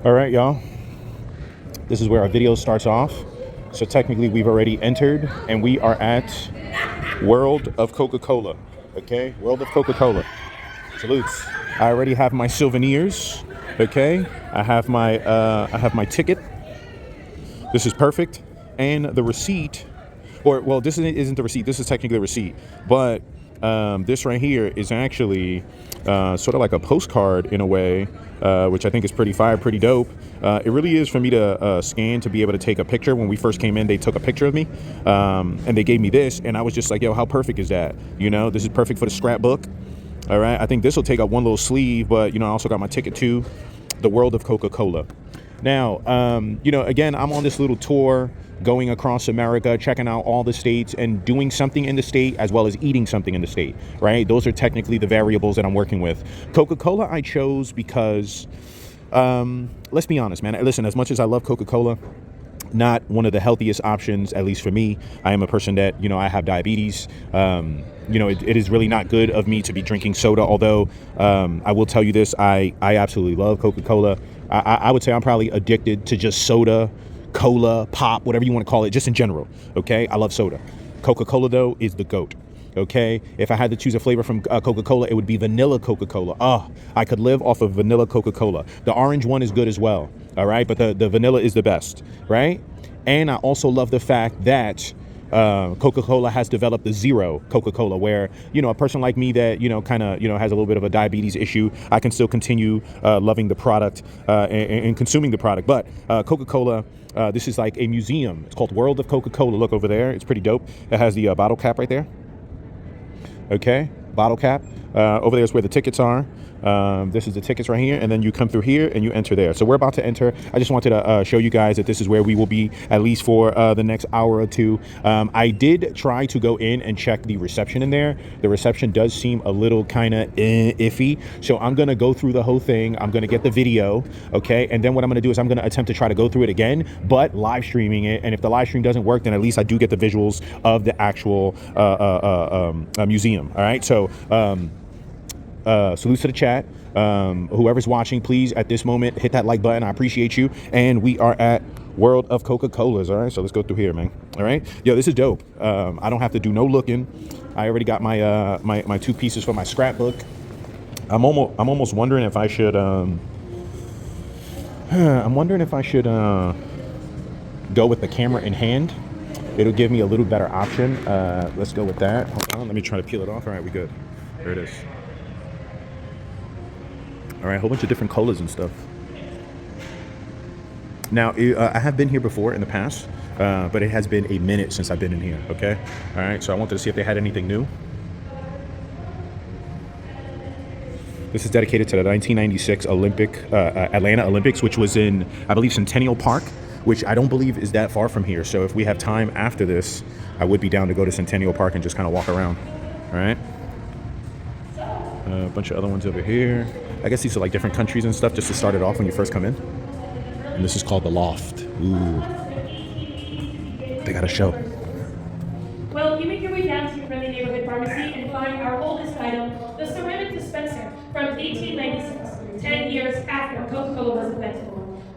All right, y'all. This is where our video starts off. So technically we've already entered and we are at World of Coca-Cola. Okay, World of Coca-Cola. Salutes. I already have my souvenirs. Okay, I have my ticket. This is perfect. And the receipt, or well, this isn't the receipt. This is technically the receipt, but this right here is actually sort of like a postcard in a way, which I think is pretty fire, pretty dope. It really is for me to scan to be able to take a picture. When we first came in, they took a picture of me, and they gave me this, and I was just like, yo, how perfect is that? You know, this is perfect for the scrapbook. All right, I think this will take up one little sleeve, but you know, I also got my ticket to the World of Coca-Cola. Now, you know, again, I'm on this little tour going across America, checking out all the states and doing something in the state as well as eating something in the state, right? Those are technically the variables that I'm working with. Coca-Cola I chose because, let's be honest, man. Listen, as much as I love Coca-Cola, not one of the healthiest options, at least for me. I am a person that, you know, I have diabetes. You know, it is really not good of me to be drinking soda, although I will tell you this, I absolutely love Coca-Cola. I would say I'm probably addicted to just soda, cola, pop, whatever you want to call it, just in general, okay? I love soda. Coca-Cola, though, is the GOAT, okay? If I had to choose a flavor from Coca-Cola, it would be vanilla Coca-Cola. Oh, I could live off of vanilla Coca-Cola. The orange one is good as well, all right? But the vanilla is the best, right? And I also love the fact that Coca-Cola has developed the Zero Coca-Cola, where, you know, a person like me that, you know, kind of, you know, has a little bit of a diabetes issue, I can still continue loving the product and consuming the product. But Coca-Cola, this is like a museum. It's called World of Coca-Cola. Look over there. It's pretty dope. It has the bottle cap right there. Okay, bottle cap. Over there is where the tickets are. This is the tickets right here, and then you come through here and you enter there. So we're about to enter. I just wanted to show you guys that this is where we will be at least for the next hour or two. I did try to go in and check the reception in there. The reception does seem a little kind of iffy. So I'm going to go through the whole thing. I'm going to get the video, okay? And then what I'm going to do is I'm going to attempt to try to go through it again, but live streaming it. And if the live stream doesn't work, then at least I do get the visuals of the actual museum, all right? So salutes to the chat. Whoever's watching, please, at this moment, hit that like button. I appreciate you. And we are at World of Coca-Colas. All right, so let's go through here, man. All right, yo, this is dope. I don't have to do no looking. I already got my my two pieces for my scrapbook. I'm almost wondering if I should I'm wondering if I should go with the camera in hand. It'll give me a little better option. Let's go with that. Hold on, let me try to peel it off. All right, we good. There it is. All right, a whole bunch of different colas and stuff. Now, I have been here before in the past, but it has been a minute since I've been in here, okay? All right, so I wanted to see if they had anything new. This is dedicated to the 1996 Atlanta Olympics, which was in, I believe, Centennial Park, which I don't believe is that far from here. So if we have time after this, I would be down to go to Centennial Park and just kind of walk around, all right? A bunch of other ones over here. I guess these are like different countries and stuff just to start it off when you first come in. And this is called the Loft. Ooh. They got a show. Well, you make your way down to your friendly neighborhood pharmacy and find our oldest item, the ceramic dispenser from 1896, 10 years after Coca-Cola was invented.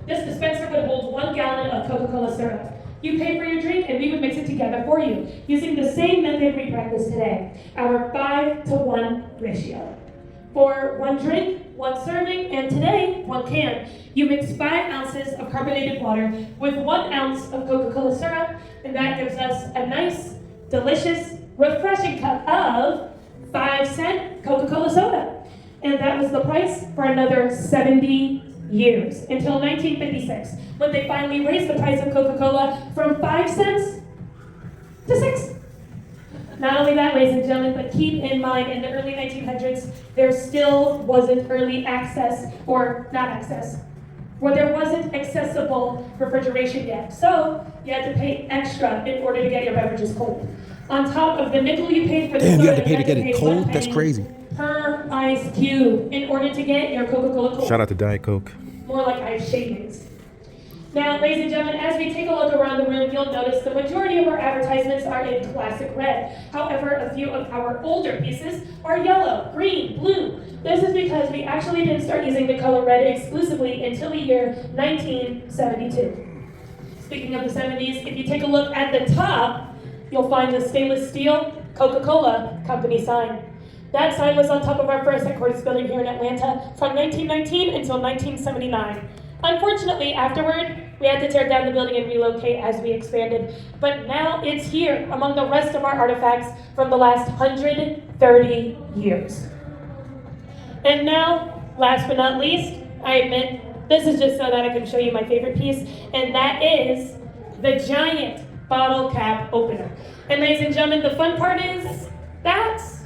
This dispenser would hold 1 gallon of Coca-Cola syrup. You pay for your drink and we would mix it together for you, using the same method we practice today, our 5-to-1 ratio. For 1 drink, 1 serving, and today, 1 can, you mix 5 ounces of carbonated water with 1 ounce of Coca-Cola syrup, and that gives us a nice, delicious, refreshing cup of 5-cent Coca-Cola soda. And that was the price for another 70 years, until 1956, when they finally raised the price of Coca-Cola from 5 cents to 6. Not only that, ladies and gentlemen, but keep in mind, in the early 1900s, there still wasn't early access, or not access, where there wasn't accessible refrigeration yet. So you had to pay extra in order to get your beverages cold. On top of the nickel you paid for the soda, you had to pay to get it cold? That's crazy. Per ice cube in order to get your Coca-Cola cold. Shout out to Diet Coke. More like ice shavings. Now, ladies and gentlemen, as we take a look around the room, you'll notice the majority of our advertisements are in classic red. However, a few of our older pieces are yellow, green, blue. This is because we actually didn't start using the color red exclusively until the year 1972. Speaking of the 70s, if you take a look at the top, you'll find the stainless steel Coca-Cola company sign. That sign was on top of our first headquarters building here in Atlanta from 1919 until 1979. Unfortunately, afterward, we had to tear down the building and relocate as we expanded. But now it's here among the rest of our artifacts from the last 130 years. And now, last but not least, I admit, this is just so that I can show you my favorite piece, and that is the giant bottle cap opener. And ladies and gentlemen, the fun part is, that's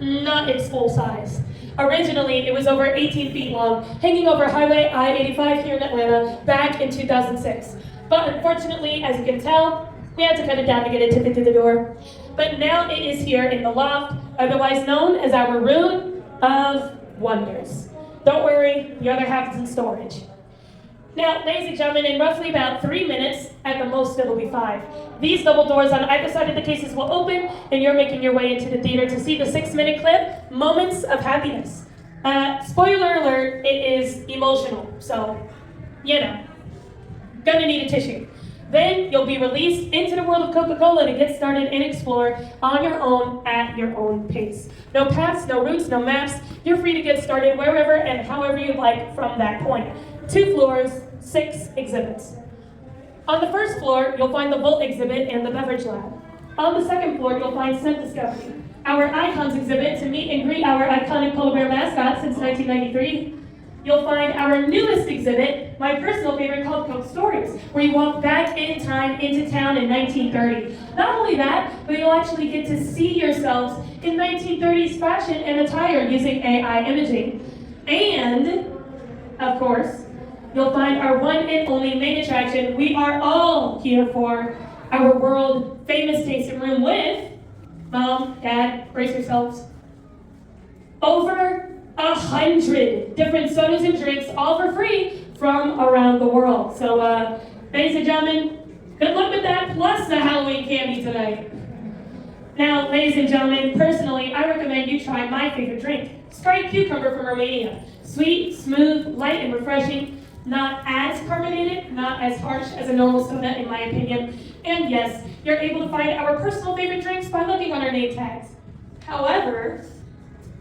not its full size. Originally, it was over 18 feet long, hanging over Highway I-85 here in Atlanta back in 2006. But unfortunately, as you can tell, we had to cut it down to get it to fit through the door. But now it is here in the loft, otherwise known as our Room of Wonders. Don't worry, the other half is in storage. Now, ladies and gentlemen, in roughly about 3 minutes, at the most it'll be 5, these double doors on either side of the cases will open, and you're making your way into the theater to see the 6-minute clip, Moments of Happiness. Spoiler alert, it is emotional, so, you know, gonna need a tissue. Then you'll be released into the world of Coca-Cola to get started and explore on your own at your own pace. No paths, no routes, no maps. You're free to get started wherever and however you like from that point. 2 floors, 6 exhibits. On the first floor, you'll find the Volt exhibit and the Beverage Lab. On the second floor, you'll find Scent Discovery, our Icons exhibit to meet and greet our iconic polar bear mascot since 1993. You'll find our newest exhibit, my personal favorite, called Coke Stories, where you walk back in time into town in 1930. Not only that, but you'll actually get to see yourselves in 1930s fashion and attire using AI imaging. And, of course, you'll find our one and only main attraction we are all here for, our world famous tasting room with, Mom, Dad, brace yourselves, over 100 different sodas and drinks, all for free from around the world. So, ladies and gentlemen, good luck with that, plus the Halloween candy tonight. Now, ladies and gentlemen, personally, I recommend you try my favorite drink, Sprite Cucumber from Romania. Sweet, smooth, light, and refreshing. Not as carbonated, not as harsh as a normal soda, in my opinion. And yes, you're able to find our personal favorite drinks by looking on our name tags. However,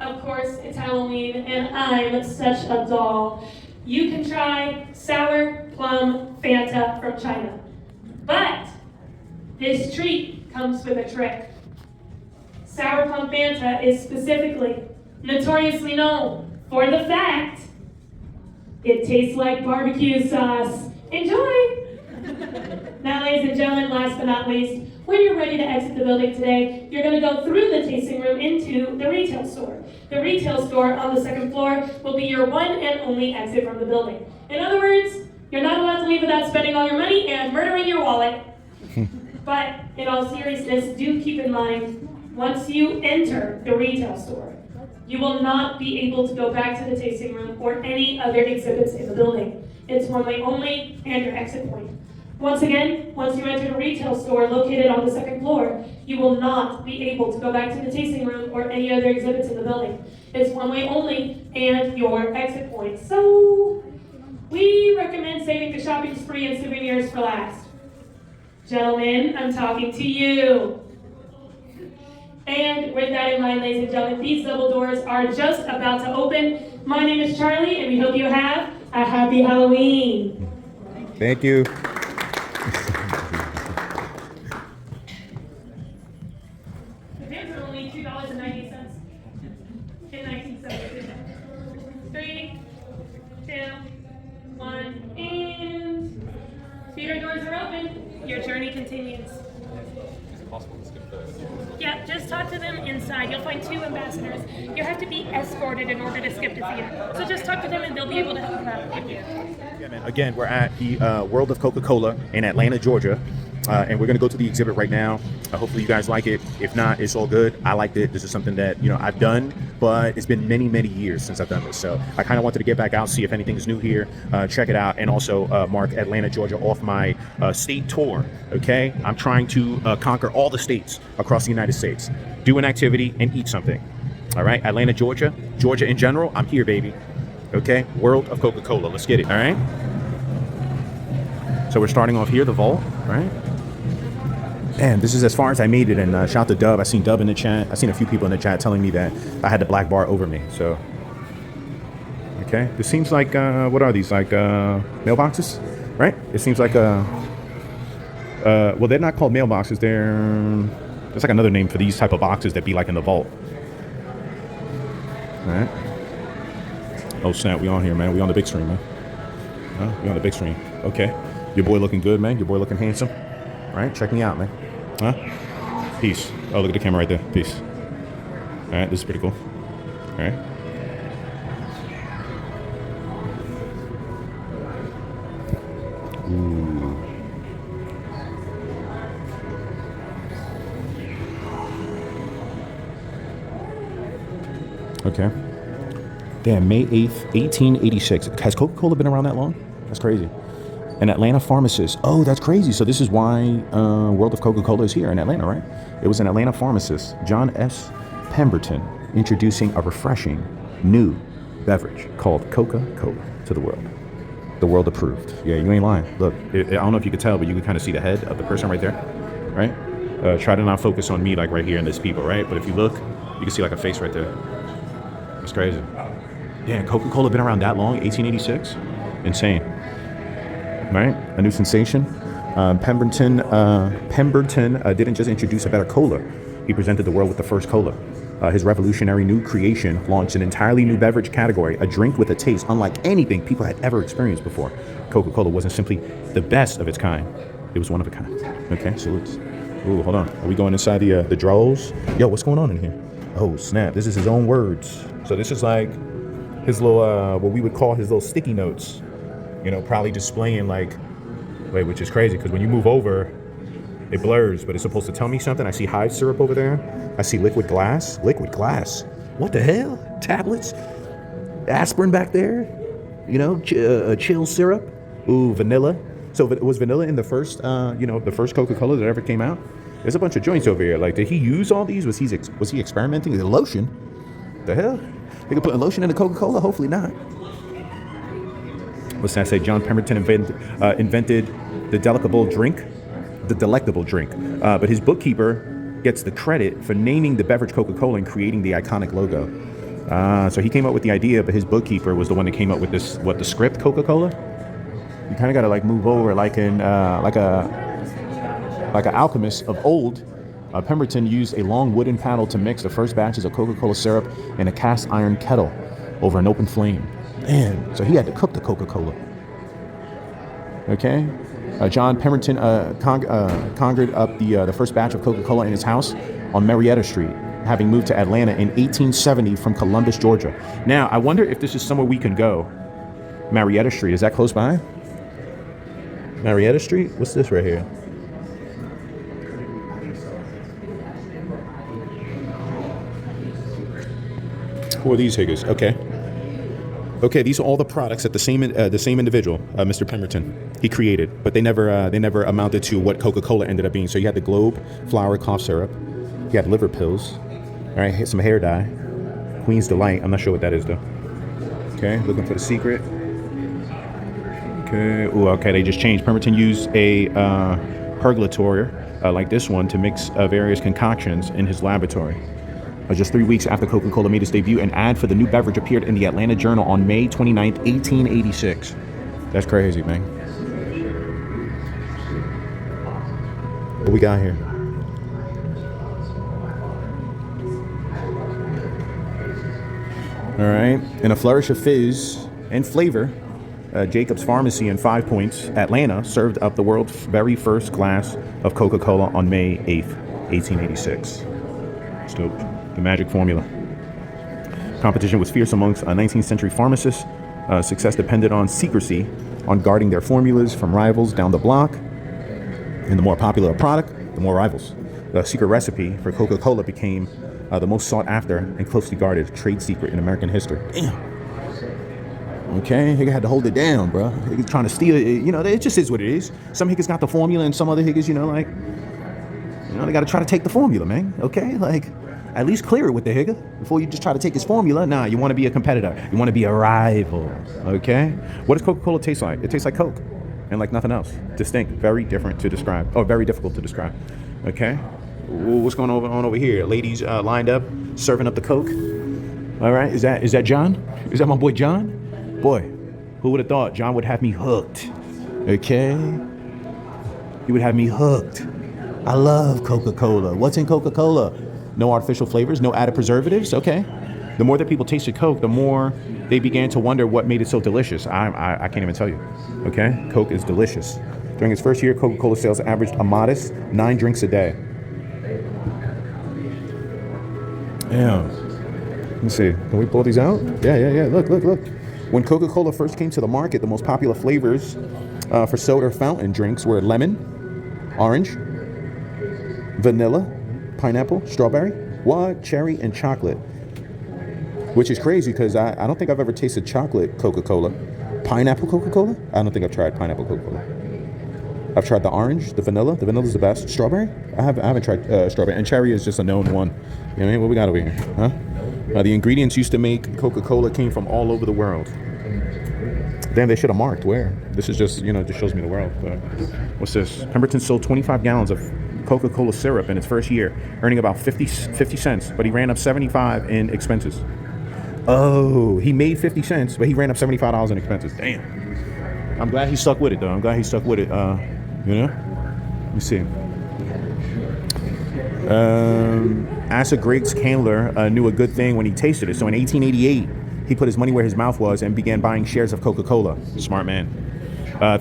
of course, it's Halloween, and I'm such a doll. You can try Sour Plum Fanta from China. But this treat comes with a trick. Sour Plum Fanta is specifically, notoriously known for the fact it tastes like barbecue sauce. Enjoy! Now, ladies and gentlemen, last but not least, when you're ready to exit the building today, you're going to go through the tasting room into the retail store. The retail store on the second floor will be your one and only exit from the building. In other words, you're not allowed to leave without spending all your money and murdering your wallet. But in all seriousness, do keep in mind, once you enter the retail store, you will not be able to go back to the tasting room or any other exhibits in the building. It's one way only and your exit point. Once again, once you enter the retail store located on the second floor, you will not be able to go back to the tasting room or any other exhibits in the building. It's one way only and your exit point. So, we recommend saving the shopping spree and souvenirs for last. Gentlemen, I'm talking to you. And with that in mind, ladies and gentlemen, these double doors are just about to open. My name is Charlie, and we hope you have a happy Halloween. Thank you. The tickets are only $2.90 in 1972. 3, 2, 1, and theater doors are open. Your journey continues. Is it possible to skip the... Yeah, just talk to them inside. You'll find 2 ambassadors. You have to be escorted in order to skip the theater. So just talk to them and they'll be able to help you out. Yeah, man. Again, we're at the World of Coca-Cola in Atlanta, Georgia. And we're going to go to the exhibit right now. Hopefully you guys like it. If not, it's all good. I liked it. This is something that, you know, I've done, but it's been many, many years since I've done this. So I kind of wanted to get back out, see if anything is new here, check it out, and also mark Atlanta, Georgia off my state tour, okay? I'm trying to conquer all the states across the United States, do an activity, and eat something, all right? Atlanta, Georgia, Georgia in general, I'm here, baby, okay? World of Coca-Cola, let's get it, all right? So we're starting off here, the vault, right? And this is as far as I made it, and shout to Dub. I seen Dub in the chat. I seen a few people in the chat telling me that I had the black bar over me. So, okay, this seems like what are these, like mailboxes, right? It seems like well, they're not called mailboxes. There's like another name for these type of boxes that be like in the vault. All right. Oh snap, we on here, man. We on the big screen, man. We on the big screen. Okay, your boy looking good, man. Your boy looking handsome. All right, check me out, man. Huh? Peace. Oh, look at the camera right there. Peace. All right, this is pretty cool. All right. Ooh. Okay. Damn, May 8th, 1886. Has Coca-Cola been around that long? That's crazy. An Atlanta pharmacist. Oh, that's crazy. So this is why World of Coca-Cola is here in Atlanta, right? It was an Atlanta pharmacist, John S. Pemberton, introducing a refreshing new beverage called Coca-Cola to the world. The world approved. Yeah, you ain't lying. Look, I don't know if you could tell, but you can kind of see the head of the person right there, right? Try to not focus on me like right here and this people, right? But if you look, you can see like a face right there. That's crazy. Damn, Coca-Cola been around that long? 1886? Insane. Right, a new sensation. Pemberton didn't just introduce a better cola. He presented the world with the first cola. His revolutionary new creation launched an entirely new beverage category, a drink with a taste unlike anything people had ever experienced before. Coca-Cola wasn't simply the best of its kind. It was one of a kind. Okay, so let's... Ooh, hold on. Are we going inside the drawers? Yo, what's going on in here? Oh, snap. This is his own words. So this is like his little, what we would call his little sticky notes. You know, probably displaying like, wait, which is crazy because when you move over, it blurs, but it's supposed to tell me something. I see Hive syrup over there. I see liquid glass. Liquid glass. What the hell? Tablets? Aspirin back there? You know, chill syrup? Ooh, vanilla. So was vanilla in the first, you know, the first Coca-Cola that ever came out? There's a bunch of joints over here. Like, did he use all these? Was he experimenting? The lotion? The hell? They could put lotion in the Coca-Cola? Hopefully not. What's that say? John Pemberton invented the delectable drink, but his bookkeeper gets the credit for naming the beverage Coca-Cola and creating the iconic logo. So he came up with the idea, but his bookkeeper was the one that came up with this, the script Coca-Cola. You kind of got to like move over like an alchemist of old. Pemberton used a long wooden paddle to mix the first batches of Coca-Cola syrup in a cast iron kettle over an open flame. Man, so he had to cook the Coca-Cola. Okay, John Pemberton conjured up the first batch of Coca-Cola in his house on Marietta Street, having moved to Atlanta in 1870 from Columbus, Georgia. Now, I wonder if this is somewhere we can go. Marietta Street, is that close by? Marietta Street? What's this right here? Who are these higgers? Okay, these are all the products that the same individual, Mr. Pemberton, he created, but they never amounted to what Coca-Cola ended up being. So you had the Globe flour cough syrup, you had liver pills, all right, some hair dye, Queen's Delight. I'm not sure what that is though. Okay, looking for the secret. Okay, ooh, okay, they just changed. Pemberton used a purgatoire like this one to mix various concoctions in his laboratory. Just 3 weeks after Coca-Cola made its debut, an ad for the new beverage appeared in the Atlanta Journal on May 29th, 1886. That's crazy, man. What we got here? All right. In a flourish of fizz and flavor, Jacob's Pharmacy in 5 Points, Atlanta, served up the world's very first glass of Coca-Cola on May 8th, 1886. It's dope. The magic formula. Competition was fierce amongst 19th century pharmacists. Success depended on secrecy, on guarding their formulas from rivals down the block. And the more popular a product, the more rivals. The secret recipe for Coca-Cola became the most sought after and closely guarded trade secret in American history. Damn. Okay, he had to hold it down, bro. He's trying to steal it. You know, it just is what it is. Some higgers got the formula, and some other higgers, they got to try to take the formula, man. Okay, like, at least clear it with the higger before you just try to take his formula. Nah, you want to be a competitor. You want to be a rival. Okay, what does Coca-Cola taste like? It tastes like Coke, and like nothing else. Distinct, very different to describe, or very difficult to describe. Okay, what's going on over here? Ladies lined up, serving up the Coke. All right, is that John? Is that my boy John? Boy, who would have thought John would have me hooked? Okay? He would have me hooked. I love Coca-Cola. What's in Coca-Cola? No artificial flavors, no added preservatives? Okay. The more that people tasted Coke, the more they began to wonder what made it so delicious. I can't even tell you. Okay? Coke is delicious. During its first year, Coca-Cola sales averaged a modest 9 drinks a day. Yeah. Let me see. Can we pull these out? Yeah. Look. When Coca-Cola first came to the market, the most popular flavors for soda fountain drinks were lemon, orange, vanilla, pineapple, strawberry, cherry, and chocolate. Which is crazy because I don't think I've ever tasted chocolate Coca-Cola. Pineapple Coca-Cola? I don't think I've tried pineapple Coca-Cola. I've tried the orange, the vanilla. The vanilla's the best. Strawberry? I haven't tried strawberry. And cherry is just a known one. You know what I mean? What we got over here? Huh? The ingredients used to make Coca-Cola came from all over the world. Damn, they should have marked where. This is just, just shows me the world. But what's this? Pemberton sold 25 gallons of Coca-Cola syrup in its first year, earning about 50 cents, but he ran up 75 in expenses. Oh, he made 50 cents, but he ran up $75 in expenses. Damn. I'm glad he stuck with it, though. Let me see. Asa Griggs Candler knew a good thing when he tasted it. So in 1888, he put his money where his mouth was and began buying shares of Coca-Cola. Smart man.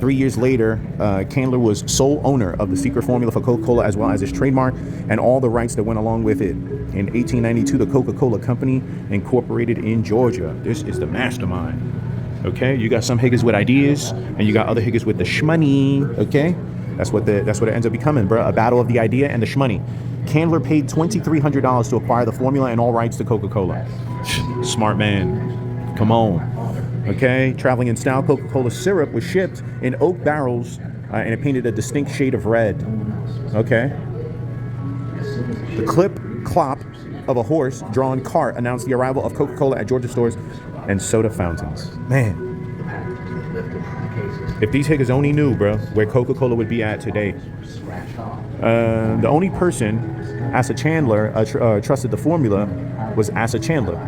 3 years later, Candler was sole owner of the secret formula for Coca-Cola as well as its trademark and all the rights that went along with it. In 1892, the Coca-Cola Company incorporated in Georgia. This is the mastermind. Okay, you got some higgers with ideas, and you got other higgers with the shmoney. Okay, that's what it ends up becoming, bro. A battle of the idea and the shmoney. Candler paid $2,300 to acquire the formula and all rights to Coca-Cola. Smart man. Come on. Okay, traveling in style, Coca-Cola syrup was shipped in oak barrels and it painted a distinct shade of red. Okay. The clip-clop of a horse-drawn cart announced the arrival of Coca-Cola at Georgia stores and soda fountains. Man. If these higgers only knew, bro, where Coca-Cola would be at today. The only person, Asa Chandler, trusted the formula was Asa Chandler.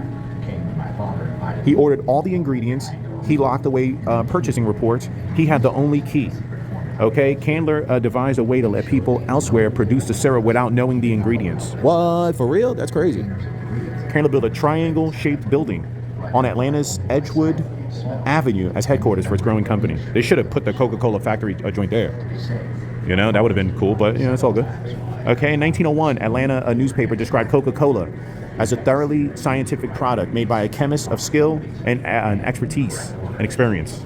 He ordered all the ingredients. He locked away purchasing reports. He had the only key. Okay, Candler devised a way to let people elsewhere produce the syrup without knowing the ingredients. What? For real? That's crazy. Candler built a triangle-shaped building on Atlanta's Edgewood Avenue as headquarters for its growing company. They should have put the Coca-Cola factory joint there. That would have been cool, but it's all good. Okay, in 1901, Atlanta, a newspaper described Coca-Cola as a thoroughly scientific product made by a chemist of skill and expertise and experience.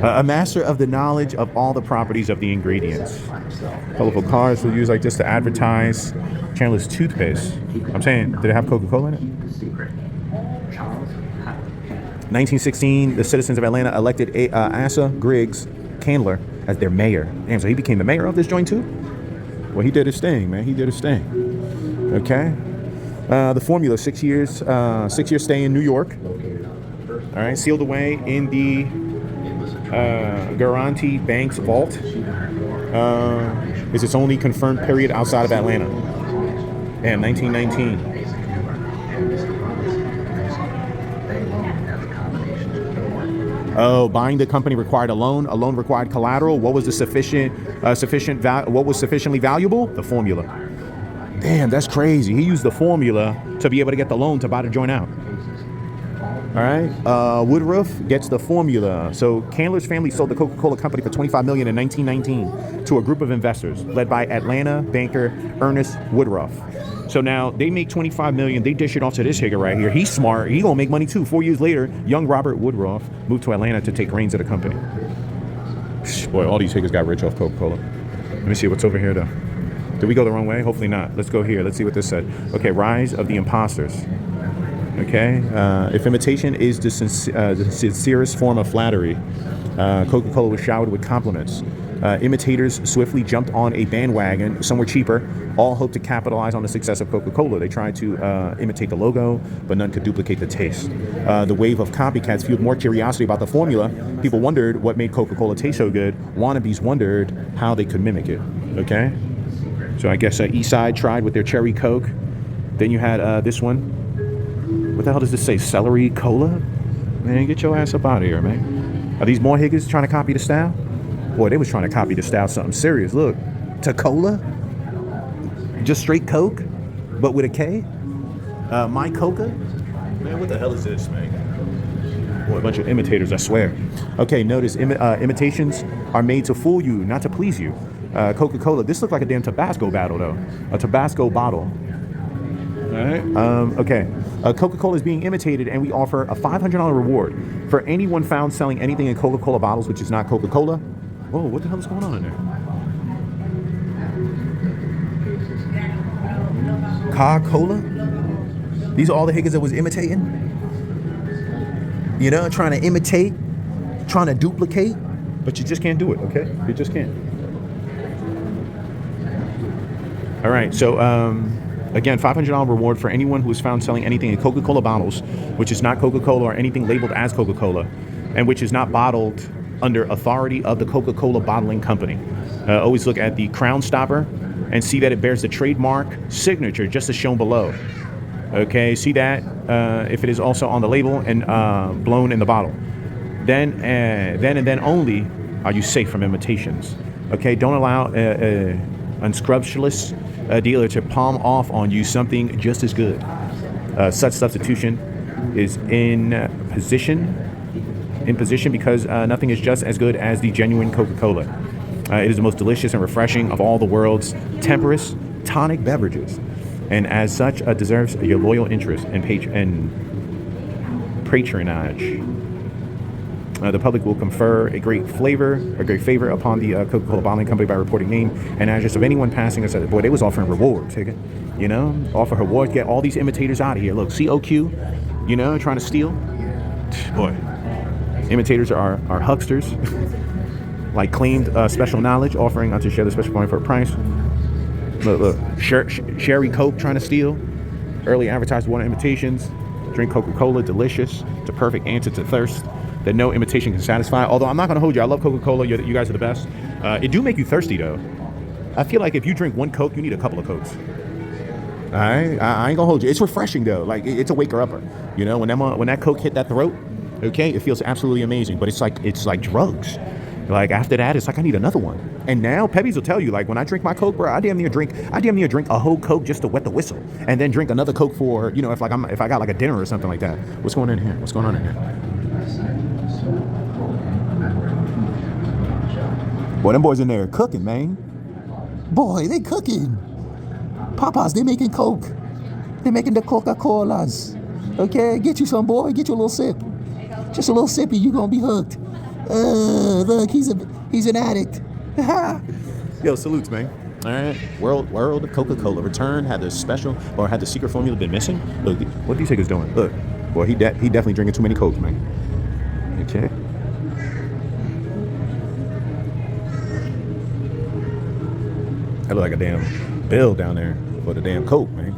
A master of the knowledge of all the properties of the ingredients. Colorful cars were used like this to advertise Chandler's toothpaste. I'm saying, did it have Coca-Cola in it? 1916, the citizens of Atlanta elected Asa Griggs Candler as their mayor. Damn, so he became the mayor of this joint too? Well, he did his thing, man. He did his thing. Okay. The formula, 6 years stay in New York. All right, sealed away in the Guaranty Bank's vault. Is its only confirmed period outside of Atlanta. And 1919. Oh, buying the company required a loan. A loan required collateral. What was the what was sufficiently valuable? The formula. Damn, that's crazy. He used the formula to be able to get the loan to buy the joint out. All right. Woodruff gets the formula. So Candler's family sold the Coca-Cola Company for $25 million in 1919 to a group of investors led by Atlanta banker Ernest Woodruff. So now they make $25 million. They dish it off to this higger right here. He's smart. He gonna make money too. 4 years later, young Robert Woodruff moved to Atlanta to take reins of the company. Boy, all these higgers got rich off Coca-Cola. Let me see what's over here, though. Did we go the wrong way? Hopefully not. Let's go here. Let's see what this said. Okay, rise of the imposters. Okay, if imitation is the sincerest form of flattery, Coca-Cola was showered with compliments. Imitators swiftly jumped on a bandwagon, somewhere cheaper. All hoped to capitalize on the success of Coca-Cola. They tried to imitate the logo, but none could duplicate the taste. The wave of copycats fueled more curiosity about the formula. People wondered what made Coca-Cola taste so good. Wannabes wondered how they could mimic it. Okay, so I guess Eastside tried with their cherry Coke. Then you had this one. What the hell does this say? Celery Cola? Man, get your ass up out of here, man. Are these more higgers trying to copy the style? Boy, they was trying to copy the style something serious. Look, Coca-Cola, just straight Coke, but with a K. My Coca. Man, what the hell is this, man? Boy, a bunch of imitators, I swear. Okay, notice imitations are made to fool you, not to please you. Coca-Cola. This looked like a damn Tabasco battle, though. A Tabasco bottle. All right. Okay. Coca-Cola is being imitated, and we offer a $500 reward for anyone found selling anything in Coca-Cola bottles which is not Coca-Cola. Whoa, what the hell is going on in there? Coca-Cola? These are all the higgers that was imitating? You know, trying to imitate, trying to duplicate, but you just can't do it, okay? You just can't. All right, so again, $500 reward for anyone who is found selling anything in Coca-Cola bottles which is not Coca-Cola or anything labeled as Coca-Cola and which is not bottled under authority of the Coca-Cola bottling company. Always look at the crown stopper and see that it bears the trademark signature just as shown below. Okay, see that if it is also on the label and blown in the bottle. Then and then only are you safe from imitations. Okay, don't allow unscrupulous dealer to palm off on you something just as good. Such substitution is in position because nothing is just as good as the genuine Coca-La. It is the most delicious and refreshing of all the world's temperate tonic beverages, and as such deserves your loyal interest and patronage. The public will confer a great favor upon the Coca-Cola bottling company by reporting name and address of anyone passing us. Boy, they was offering rewards, you know, offer rewards, get all these imitators out of here. Look, COQ, you know, trying to steal. Boy, imitators are hucksters, like claimed special knowledge, offering to share the special point for a price. Look, Sherry Coke trying to steal. Early advertised water imitations. Drink Coca-Cola, delicious. It's a perfect answer to thirst that no imitation can satisfy. Although I'm not gonna hold you, I love Coca-Cola. You guys are the best. It do make you thirsty though. I feel like if you drink one Coke, you need a couple of Cokes. I ain't gonna hold you. It's refreshing though. Like it's a waker upper. You know, when that Coke hit that throat, okay, it feels absolutely amazing. But it's like drugs. Like after that, it's like I need another one. And now Pebbies will tell you, like when I drink my Coke, bro, I damn near drink a whole Coke just to wet the whistle, and then drink another Coke for, you know, if I got like a dinner or something like that. What's going on in here? What's going on in here? Boy, them boys in there cooking, man. Boy, they cooking. Papas, they making Coke. They making the Coca-Colas. Okay, get you some, boy. Get you a little sip. Just a little sippy, you gonna be hooked. Look, he's an addict. Yo, salutes, man. All right, world of Coca-Cola. Return had the secret formula been missing? Look, what these niggas doing? Look, boy, he definitely drinking too many Cokes, man. Okay. I look like a damn bill down there for the damn Coke, man.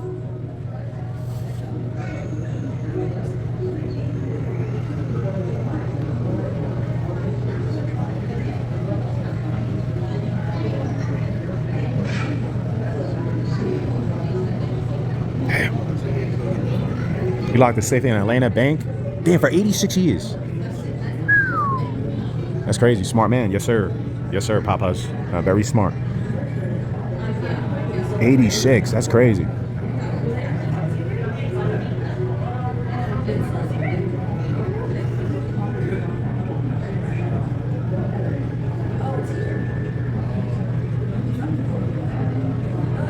He locked the safe in an Atlanta bank. Damn, for 86 years. That's crazy. Smart man. Yes, sir. Yes, sir, Papas. Very smart. 86. That's crazy.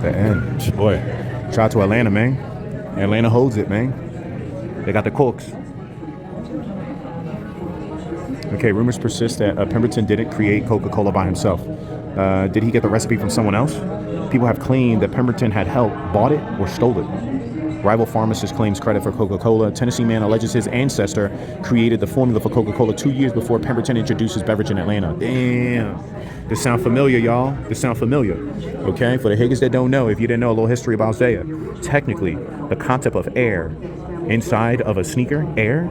The end. Boy, shout out to Atlanta, man. Atlanta holds it, man. They got the Cokes. Okay, rumors persist that Pemberton didn't create Coca-Cola by himself. Did he get the recipe from someone else? People have claimed that Pemberton had helped, bought it, or stole it. Rival pharmacist claims credit for Coca-Cola. Tennessee man alleges his ancestor created the formula for Coca-Cola 2 years before Pemberton introduced his beverage in Atlanta. Damn. This sound familiar, y'all. This sound familiar. Okay? For the Higgins that don't know, if you didn't know a little history about Zaya, technically, the concept of air inside of a sneaker, air,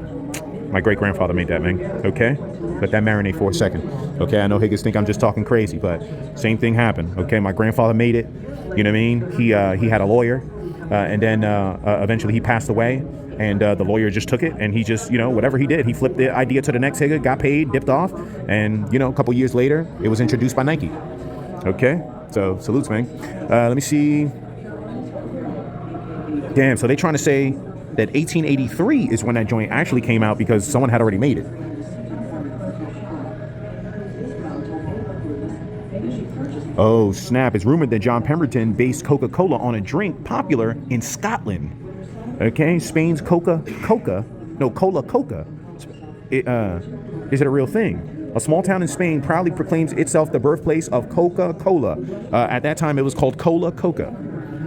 my great-grandfather made that, man. Okay? Let that marinate for a second. Okay? I know Higgins think I'm just talking crazy, but same thing happened. Okay? My grandfather made it. You know what I mean? He had a lawyer. And then eventually he passed away, and the lawyer just took it, and he just, whatever he did, he flipped the idea to the next Higgins, got paid, dipped off, and, a couple years later, it was introduced by Nike. Okay? So, salutes, man. Let me see. Damn, so they trying to say that 1883 is when that joint actually came out because someone had already made it. Oh, snap. It's rumored that John Pemberton based Coca-Cola on a drink popular in Scotland. Okay, Spain's Coca. Is it a real thing? A small town in Spain proudly proclaims itself the birthplace of Coca-Cola. At that time, it was called Coca.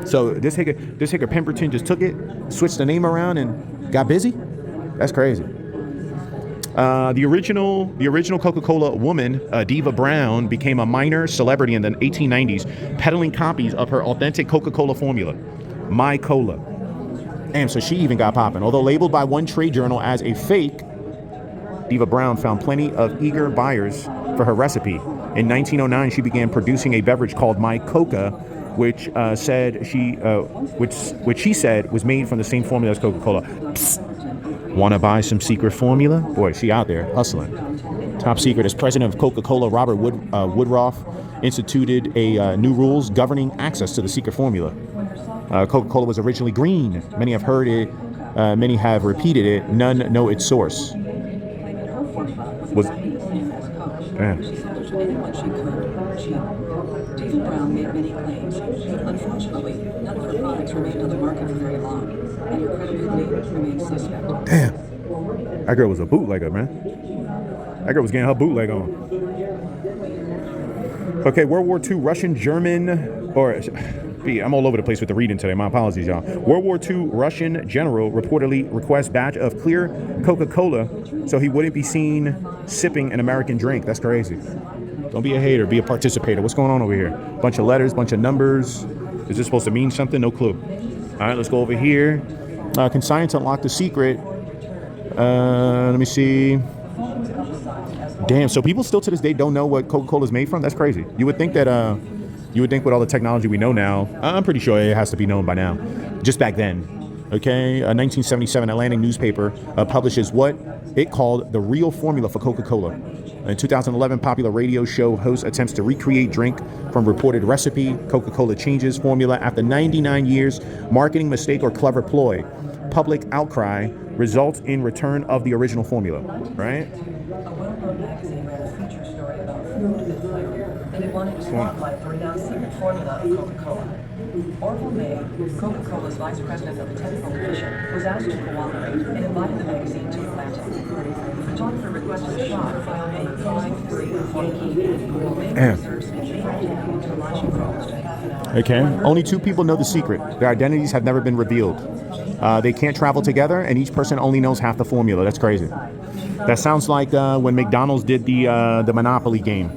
So this hicker Pemberton just took it, switched the name around, and got busy? That's crazy. The original Coca-Cola woman, Diva Brown, became a minor celebrity in the 1890s, peddling copies of her authentic Coca-Cola formula, My Cola. Damn, so she even got popping. Although labeled by one trade journal as a fake, Diva Brown found plenty of eager buyers for her recipe. In 1909, she began producing a beverage called My Coca, which she said was made from the same formula as Coca-Cola. Psst. Want to buy some secret formula? Boy, she out there hustling. Top secret. As president of Coca-Cola, Robert Woodruff instituted a new rules governing access to the secret formula. Coca-Cola was originally green. Many have heard it. Many have repeated it. None know its source. Diva Brown made many claims. Unfortunately, none of her products remained on the market for very long, and her credibility remained suspect. Damn. That girl was a bootlegger, man. That girl was getting her bootleg on. Okay, World War II, Russian, German, I'm all over the place with the reading today. My apologies, y'all. World War II Russian general reportedly requests batch of clear Coca-Cola so he wouldn't be seen sipping an American drink. That's crazy. Don't be a hater, be a participator. What's going on over here? Bunch of letters, bunch of numbers. Is this supposed to mean something? No clue. All right, let's go over here. Can science unlock the secret? Let me see. Damn, so people still to this day don't know what Coca-Cola is made from? That's crazy. You would think with all the technology we know now, I'm pretty sure it has to be known by now. Just back then. Okay, a 1977 Atlantic newspaper publishes what it called the real formula for Coca-Cola. In 2011, popular radio show host attempts to recreate drink from reported recipe. Coca-Cola changes formula after 99 years. Marketing mistake or clever ploy. Public outcry results in return of the original formula. Right? A well-known magazine ran a feature story about food and flavor, and it wanted to spotlight the renowned secret formula of Coca-Cola. Orville May, Coca-Cola's vice president of the technical division, was asked to cooperate and invited the magazine to Atlanta. The photographer requested a shot of a 5'3" Yankee who made research and made to Elijah Cross for half an hour. Okay. Only two people know the secret. Their identities have never been revealed. They can't travel together, and each person only knows half the formula. That's crazy. That sounds like when McDonald's did the Monopoly game.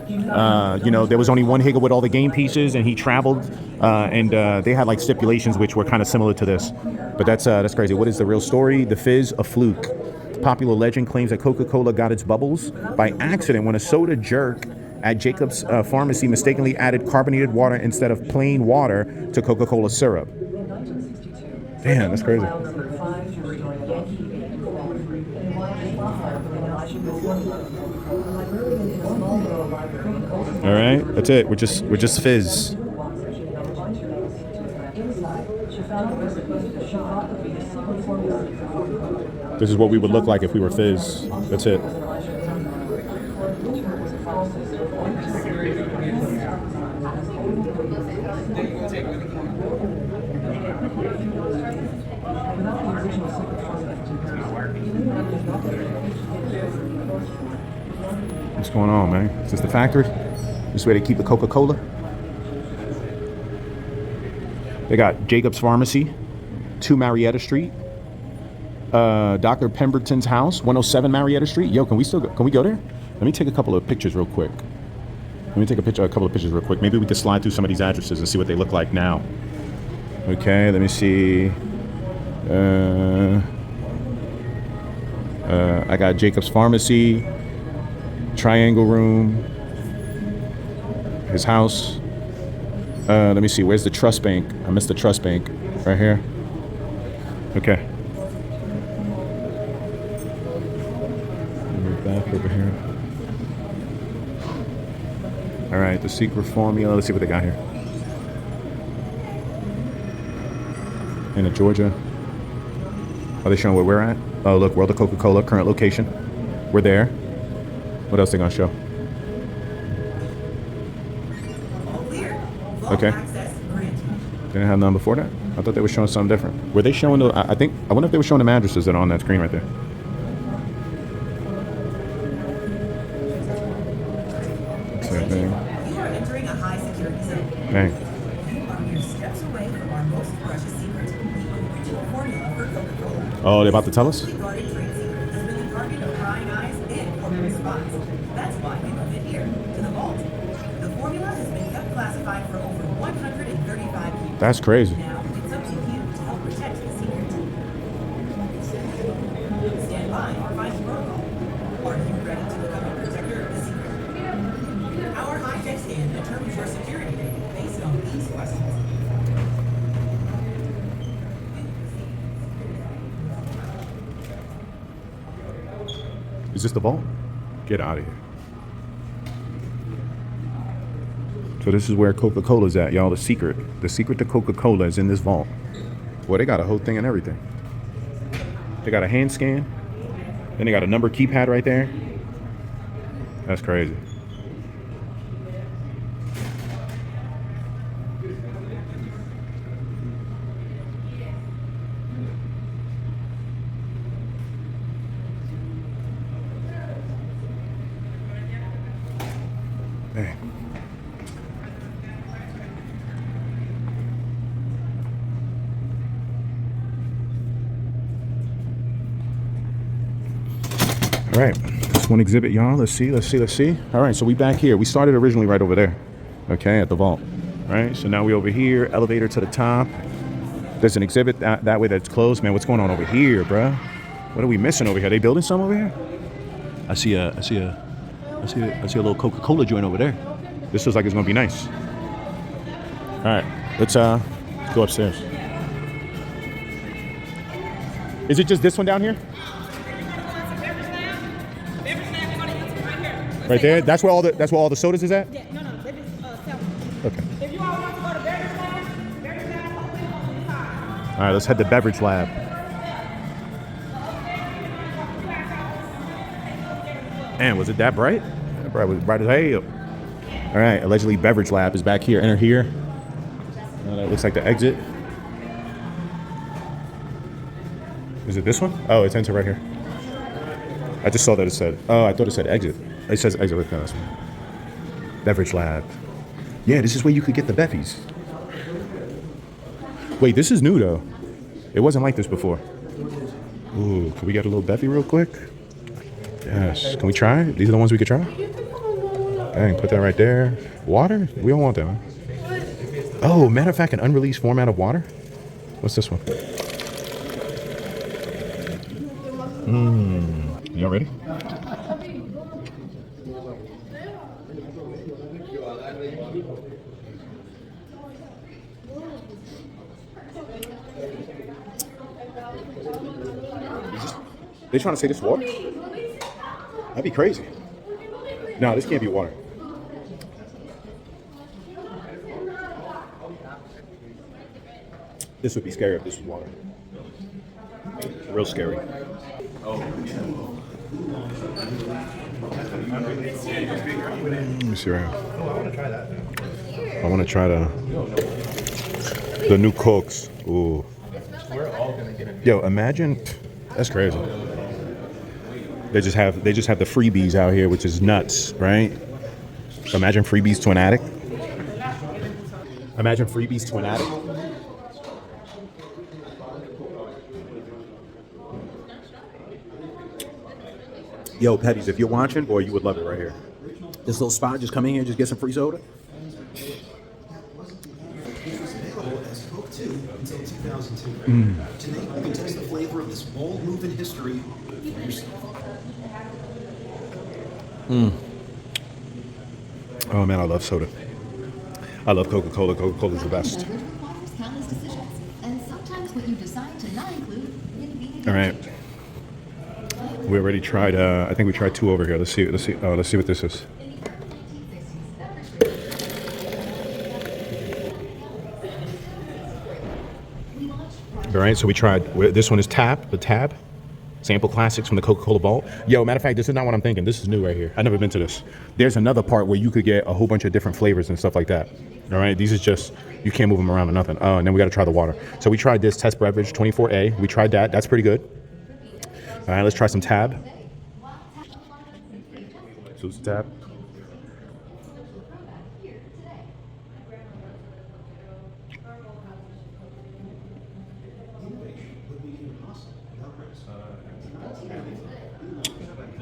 There was only one Higger with all the game pieces, and he traveled, and they had like stipulations which were kind of similar to this. But that's crazy. What is the real story? The fizz, a fluke. Popular legend claims that Coca-Cola got its bubbles by accident when a soda jerk at Jacob's Pharmacy mistakenly added carbonated water instead of plain water to Coca-Cola syrup. Damn, that's crazy. All right, that's it. We're just fizz. This is what we would look like if we were fizz. That's it. What's going on, man? Is this the factory? This is where they keep the Coca-Cola. They got Jacob's Pharmacy, 2 Marietta Street. Dr. Pemberton's house, 107 Marietta Street. Yo, can we go there? Let me take a couple of pictures real quick. A couple of pictures real quick. Maybe we could slide through some of these addresses and see what they look like now. Okay, let me see. I got Jacob's Pharmacy, Triangle Room, his house. Let me see, where's the Trust Bank? I missed the Trust Bank. Right here. Okay. Move back over here. All right, the secret formula. Let's see what they got here. In Georgia. Are they showing where we're at? Oh, look, World of Coca-Cola, current location. We're there. What else they gonna show? Okay. Didn't have none before that? I thought they were showing something different. Were they showing the, I wonder if they were showing the mattresses that are on that screen right there. Same thing. You are entering a high security zone. Dang. You are mere steps away from our most precious secret, the original formula for Coca-Cola. Oh, they about to tell us? Guarded trade secret has been the target of prying eyes and corporate spies. That's why we move it here, to the vault. The formula has been kept classified for over 135 years. That's crazy. Now, it's up to you to help protect the secret. Stand by for final protocol. Are you ready to become a protector of the secret? Our high-tech scan determines your security rating based on these questions. Is this the vault? Get out of here. So this is where Coca-Cola's at, y'all. The secret to Coca-Cola is in this vault. Boy, they got a whole thing and everything. They got a hand scan. Then they got a number keypad right there. That's crazy. Dang. All right, that's one exhibit, y'all. Let's see. All right, so we back here. We started originally right over there, okay, at the vault. All right, so now we over here, elevator to the top. There's an exhibit that way that's closed. Man, what's going on over here, bruh? What are we missing over here? Are they building some over here? I see a little Coca-Cola joint over there. This looks like it's gonna be nice. All right, let's go upstairs. Is it just this one down here? Right there. That's where all the sodas is at. Yeah, no, they just sell. Okay. If you all want to go to beverage lab on the side. All right, let's head to beverage lab. Man, was it that bright? That bright was bright as hell. All right, allegedly beverage lab is back here. Enter here. That looks like the exit. Is it this one? Oh, it's enter right here. I just saw that it said. Oh, I thought it said exit. It says exit right there. Beverage lab. Yeah, this is where you could get the beffies. Wait, this is new though. It wasn't like this before. Ooh, can we get a little beffy real quick? Yes. Can we try? These are the ones we could try? Dang, put that right there. Water? We don't want that one. Oh, matter of fact, an unreleased format of water? What's this one? Y'all ready? They trying to say this water? That'd be crazy. No, this can't be water. This would be scary if this was water. Real scary. Let me see right here. I want to try the new Cokes. Ooh. Yo, imagine. That's crazy. They just have the freebies out here, which is nuts, right? Imagine freebies to an addict. Imagine freebies to an addict. Yo, Petties, if you're watching, boy, you would love it right here. This little spot, just come in here and just get some free soda. Until 2002. Today, you can taste the flavor of this bold move in history for yourself. Oh man, I love soda. I love Coca-Cola. Coca-Cola's the best. All right. We already tried. I think we tried 2 over here. Let's see. Let's see what this is. All right. So we tried. This one is the Tab. Sample classics from the Coca-Cola Vault. Yo, matter of fact, this is not what I'm thinking. This is new right here. I've never been to this. There's another part where you could get a whole bunch of different flavors and stuff like that. All right, these is just, you can't move them around or nothing. Oh, and then we got to try the water. So we tried this test beverage 24A. We tried that. That's pretty good. All right, let's try some Tab. So it's Tab.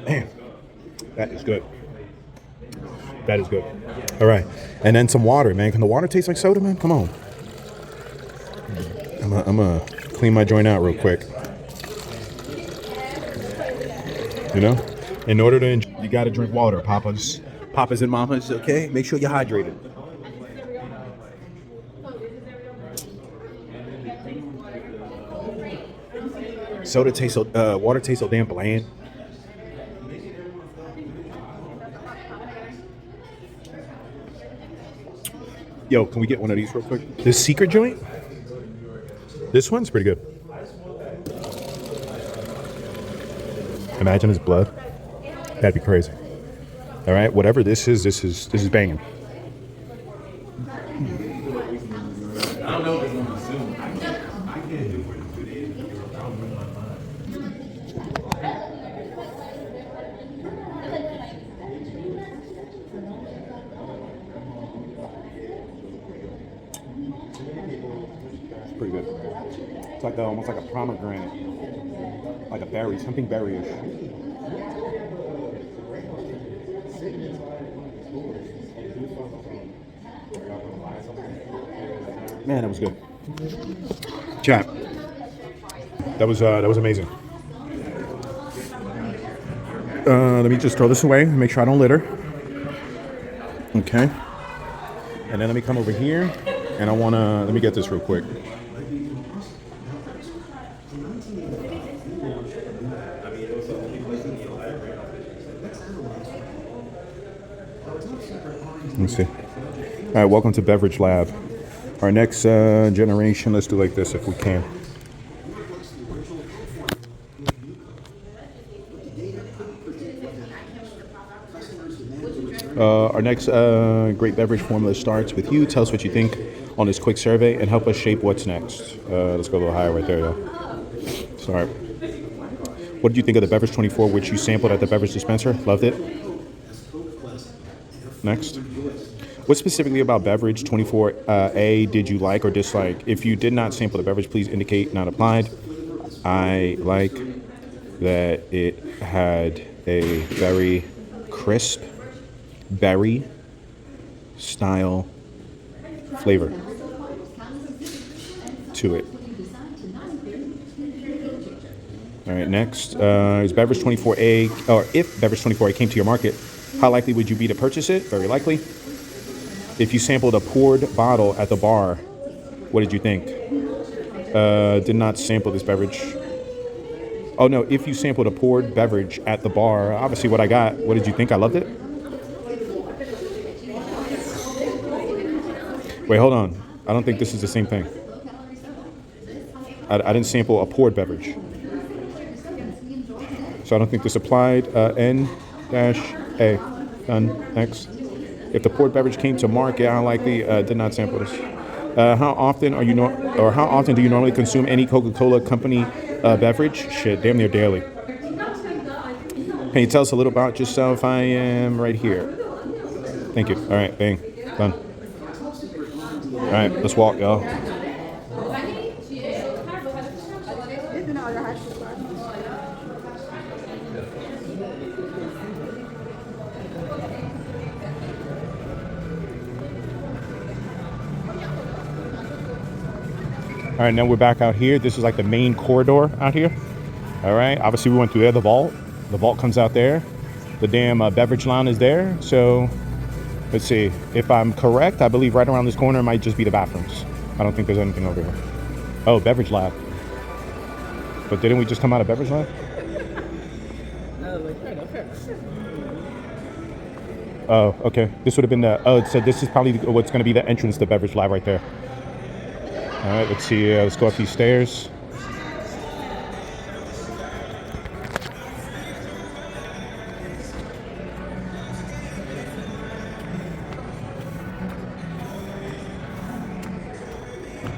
Man, that is good. That is good. All right, and then some water, man. Can the water taste like soda, man? Come on. I'm gonna clean my joint out real quick. You know, in order to enjoy, you gotta drink water, papas and mamas. Okay, make sure you're hydrated. Soda tastes so, water tastes so damn bland. Yo, can we get one of these real quick? This secret joint? This one's pretty good. Imagine his blood. That'd be crazy. All right, whatever this is banging. I don't know if it's on the Zoom. I can't do it. It's pretty good. It's like almost like a pomegranate, like a berry, something berryish. Man, that was good. Chat. That was amazing. Let me just throw this away and make sure I don't litter. Okay. And then let me come over here, and let me get this real quick. Let me see. All right, welcome to Beverage Lab. Our next generation, let's do like this if we can. Our next great beverage formula starts with you. Tell us what you think on this quick survey and help us shape what's next. Let's go a little higher right there, yo. Sorry. What did you think of the Beverage 24, which you sampled at the beverage dispenser? Loved it? Next. What specifically about Beverage 24A did you like or dislike? If you did not sample the beverage, please indicate not applied. I like that it had a very crisp berry style flavor to it. All right, next is Beverage 24A, or if Beverage 24A came to your market, how likely would you be to purchase it? Very likely. If you sampled a poured bottle at the bar, what did you think? Did not sample this beverage. Oh no, if you sampled a poured beverage at the bar, obviously what I got, what did you think? I loved it? Wait, hold on. I don't think this is the same thing. I didn't sample a poured beverage. So I don't think this applied. N-A. Done. Next. If the poured beverage came to market, I likely did not sample this. How often do you normally consume any Coca-Cola company beverage? Shit, damn near daily. Can you tell us a little about yourself? I am right here. Thank you. All right, bang, done. All right, let's walk, y'all. All right, now we're back out here. This is like the main corridor out here. All right, obviously we went through there, the vault. The vault comes out there. The damn beverage line is there. So let's see. If I'm correct, I believe right around this corner might just be the bathrooms. I don't think there's anything over here. Oh, beverage lab. But didn't we just come out of beverage lab? Oh, okay. This would have been the, oh, so this is probably what's going to be the entrance to beverage lab right there. All right, let's see. Let's go up these stairs.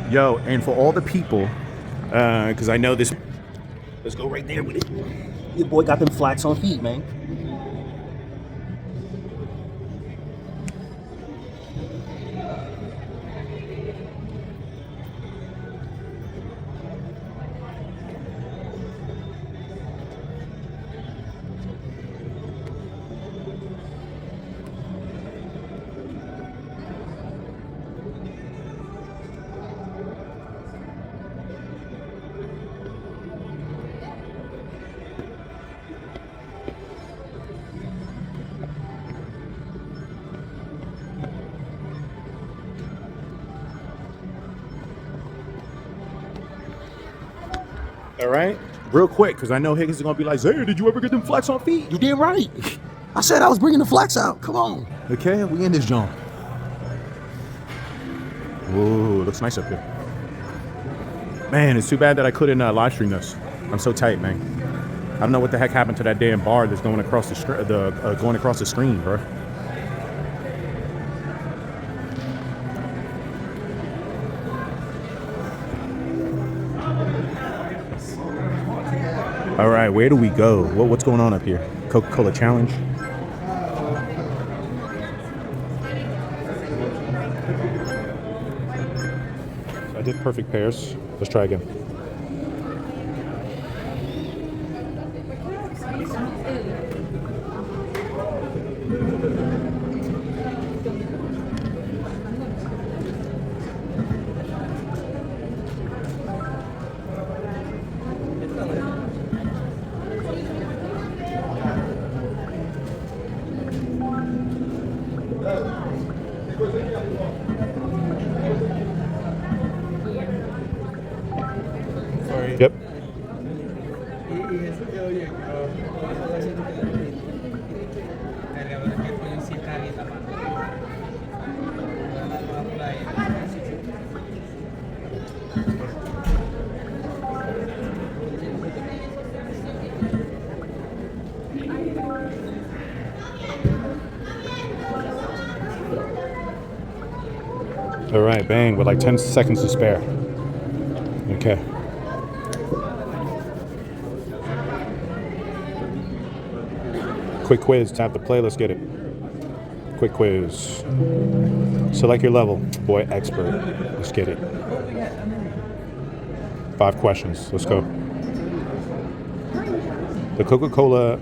Yo, and for all the people, because I know this. Let's go right there with it. Your boy got them flats on feet, man. All right, real quick, because I know Higgins is gonna be like, "Zaya, did you ever get them flats on feet?" You did right. I said I was bringing the flats out. Come on. Okay, we in this joint. Whoa, looks nice up here. Man, it's too bad that I couldn't live stream this. I'm so tight, man. I don't know what the heck happened to that damn bar that's going across the going across the screen, bro. All right, where do we go? What's going on up here? Coca-Cola challenge. I did perfect pairs. Let's try again. Yep. All right, bang, with like 10 seconds to spare. Okay. Quick quiz, tap the play, let's get it. Quick quiz. Select your level. Boy, expert. Let's get it. 5 questions, let's go. The Coca-Cola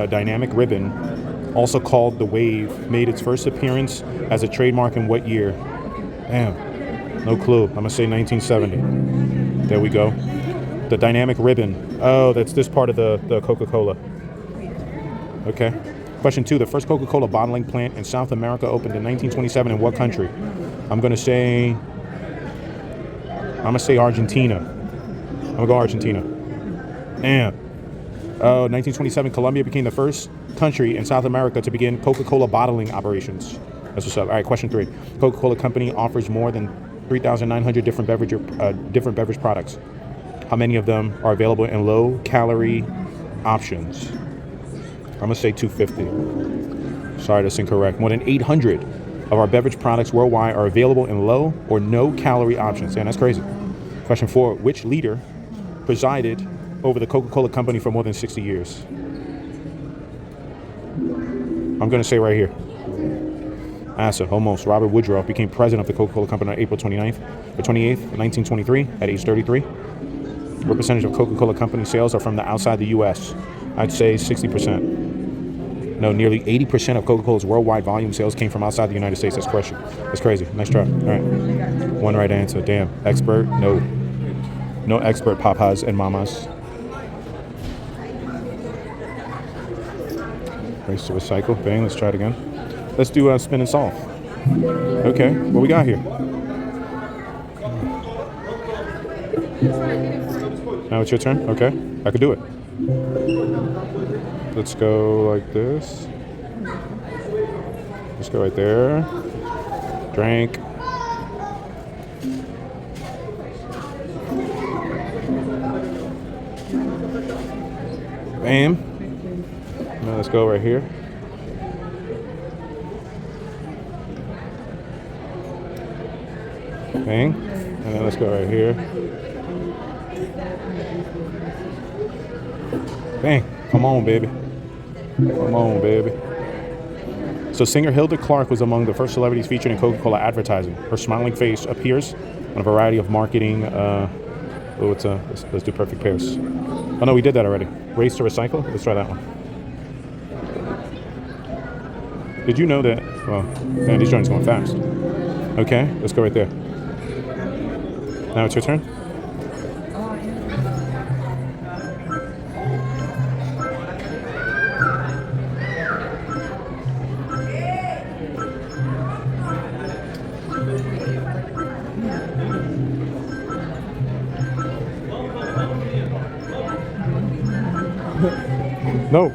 dynamic ribbon, also called the Wave, made its first appearance as a trademark in what year? Damn, no clue. I'm gonna say 1970. There we go. The dynamic ribbon. Oh, that's this part of the Coca-Cola. Okay. Question 2. The first Coca-Cola bottling plant in South America opened in 1927 in what country? I'm gonna say Argentina. I'm gonna go Argentina. Damn. Oh, 1927, Colombia became the first country in South America to begin Coca-Cola bottling operations. That's what's up. All right, question 3. Coca-Cola Company offers more than 3,900 different beverage products. How many of them are available in low-calorie options? I'm gonna say 250. Sorry, that's incorrect. More than 800 of our beverage products worldwide are available in low or no-calorie options. Damn, that's crazy. Question 4. Which leader presided over the Coca-Cola Company for more than 60 years? I'm gonna say right here. Asa, almost. Robert Woodruff became president of the Coca-Cola Company on April 29th, or 28th, 1923, at age 33. What percentage of Coca-Cola Company sales are from the outside the U.S.? I'd say 60%. No, nearly 80% of Coca-Cola's worldwide volume sales came from outside the United States. That's crushing. That's crazy. Nice try. All right. One right answer. Damn. Expert? No. No expert, papas and mamas. Race to recycle. Bang. Let's try it again. Let's do spin and solve. Okay. What we got here? Now it's your turn? Okay. I could do it. Let's go like this. Let's go right there. Drink. Bam. Now let's go right here. Bang. And then let's go right here. Bang. Come on, baby. Come on, baby. So singer Hilda Clark was among the first celebrities featured in Coca-Cola advertising. Her smiling face appears on a variety of marketing. Let's do perfect pairs. Oh no, we did that already. Race to recycle. Let's try that one. Did you know that? Well, man, these joints going fast. Okay, let's go right there. Now it's your turn. No.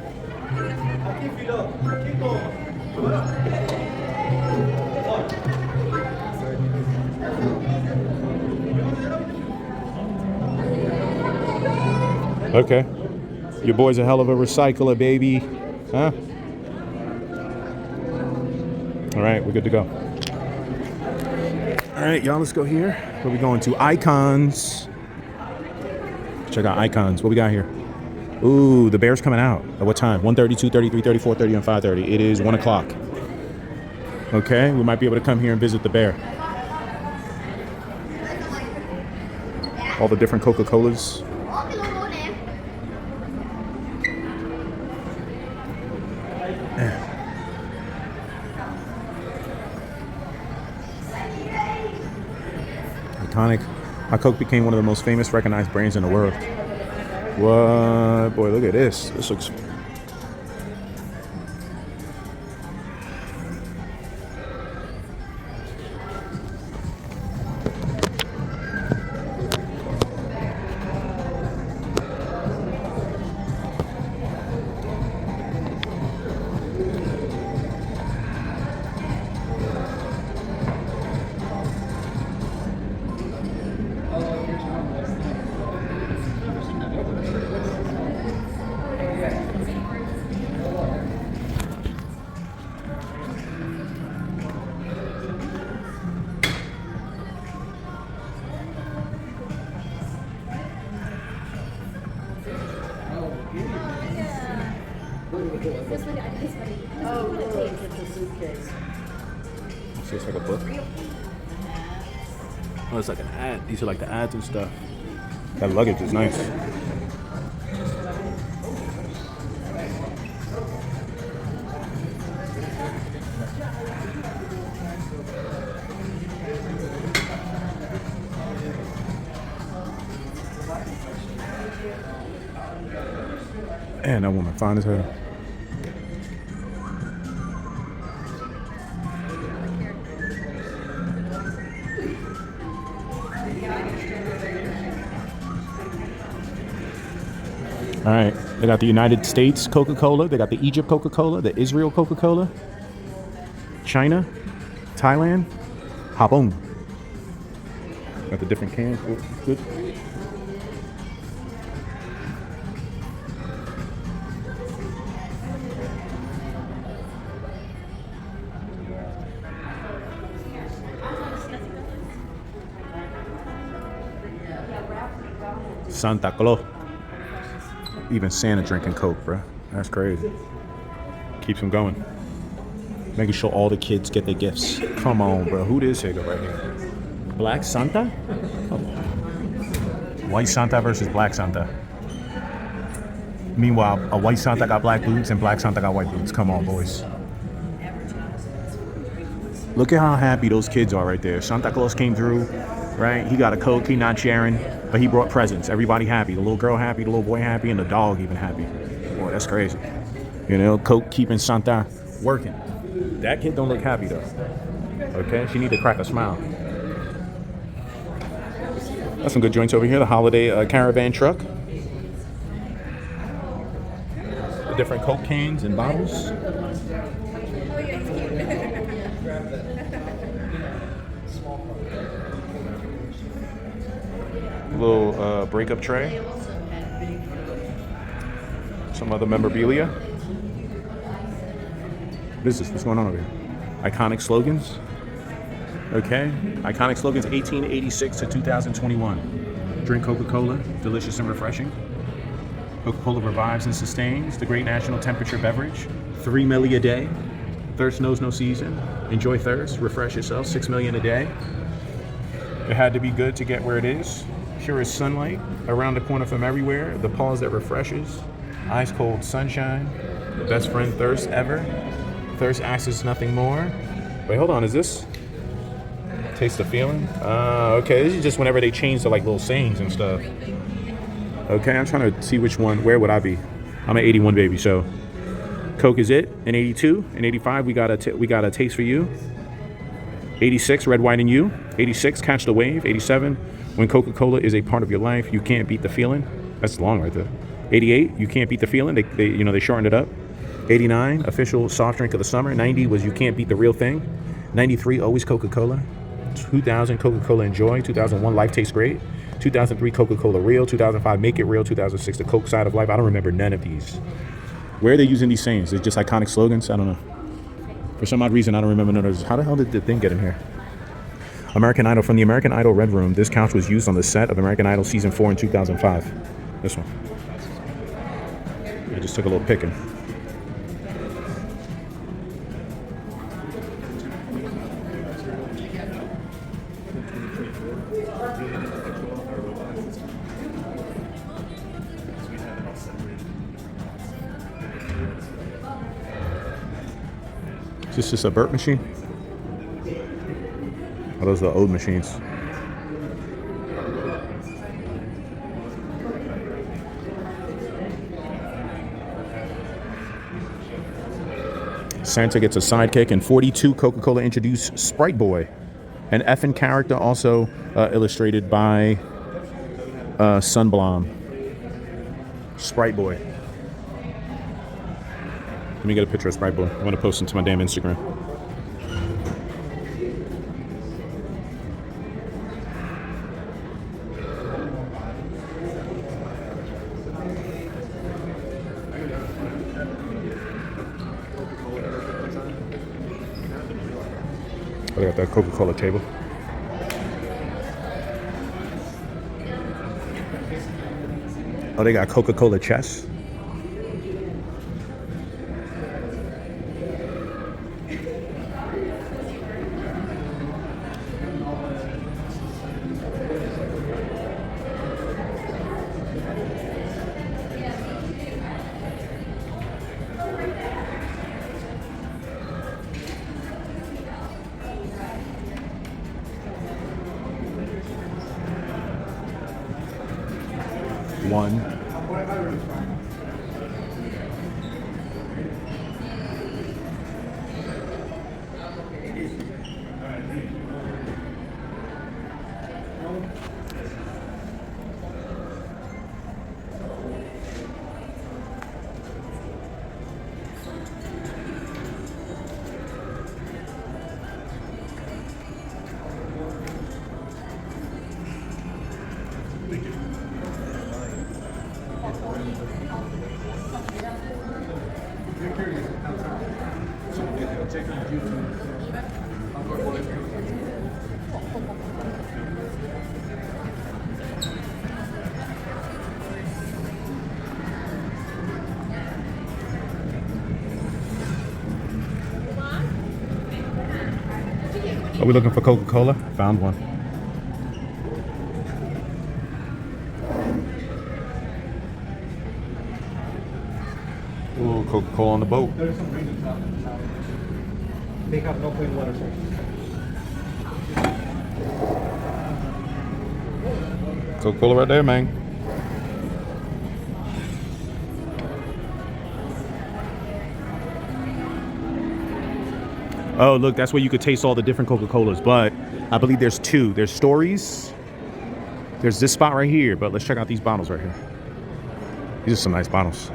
Okay. Your boy's a hell of a recycler, baby. Huh? All right, we're good to go. All right, y'all, let's go here. Where we going to? Icons. Check out icons. What we got here? Ooh, the bear's coming out. At what time? 1:30, 2:30, 3:30, 4:30, and 5:30. It is 1 o'clock. Okay, we might be able to come here and visit the bear. All the different Coca-Colas. Iconic. How Coke became one of the most famous, recognized brands in the world. What? Boy, look at this. This looks... So it's like a book. Oh, it's like an ad. These are like the ads and stuff. That luggage is nice. Man, that woman fine as hell. All right, they got the United States Coca-Cola, they got the Egypt Coca-Cola, the Israel Coca-Cola, China, Thailand, Hapon. Got the different cans. Oh, good. Santa Claus. Even Santa drinking Coke, bro. That's crazy. Keeps him going. Making sure all the kids get their gifts. Come on, bro. Who this nigga right here? Black Santa? White Santa versus Black Santa. Meanwhile, a white Santa got black boots and black Santa got white boots. Come on, boys. Look at how happy those kids are right there. Santa Claus came through, right? He got a Coke, he not sharing, but he brought presents. Everybody happy. The little girl happy, the little boy happy, and the dog even happy. Boy, that's crazy. You know, Coke keeping Santa working. That kid don't look happy though. Okay, she need to crack a smile. That's some good joints over here. The holiday caravan truck. The different Coke cans and bottles. Little breakup tray. Some other memorabilia. What is this? What's going on over here? Iconic slogans. Okay. Iconic slogans 1886 to 2021. Drink Coca-Cola, delicious and refreshing. Coca-Cola revives and sustains the great national temperature beverage. 3 milli a day. Thirst knows no season. Enjoy thirst. Refresh yourself. 6 million a day. It had to be good to get where it is. Pure as sunlight. Around the corner from everywhere. The pause that refreshes. Ice cold sunshine. The best friend thirst ever. Thirst asks nothing more. Wait, hold on. Is this? Taste the feeling? Okay. This is just whenever they change to like little sayings and stuff. Okay, I'm trying to see which one. Where would I be? I'm an 81 baby, so Coke is it. In 82, in 85, we got a taste for you. 86, red, white, and you. 86, catch the wave. 87, when Coca-Cola is a part of your life, you can't beat the feeling. That's long right there. 88, you can't beat the feeling. They shortened it up. 89, official soft drink of the summer. 90 was you can't beat the real thing. 93, always Coca-Cola. 2000, Coca-Cola Enjoy. 2001, life tastes great. 2003, Coca-Cola Real. 2005, Make It Real. 2006, the Coke Side of Life. I don't remember none of these. Where are they using these sayings? Is it just iconic slogans? I don't know. For some odd reason, I don't remember none of those. How the hell did the thing get in here? American Idol. From the American Idol Red Room, this couch was used on the set of American Idol Season 4 in 2005. This one. I just took a little picking. Is this a burp machine? Oh, those are the old machines. Santa gets a sidekick, and 42 Coca-Cola introduced Sprite Boy, an effing character also illustrated by Sunblom. Sprite Boy. Let me get a picture of Sprite Boy. I'm going to post it to my damn Instagram. Oh, they got that Coca-Cola table. Oh, they got Coca-Cola chess. One. we looking for Coca-Cola? Found one. Ooh, Coca-Cola on the boat. They have no plain water, sir. Coca-Cola right there, man. Oh, look, that's where you could taste all the different Coca-Colas, but I believe there's two. There's Stories. There's this spot right here, but let's check out these bottles right here. These are some nice bottles.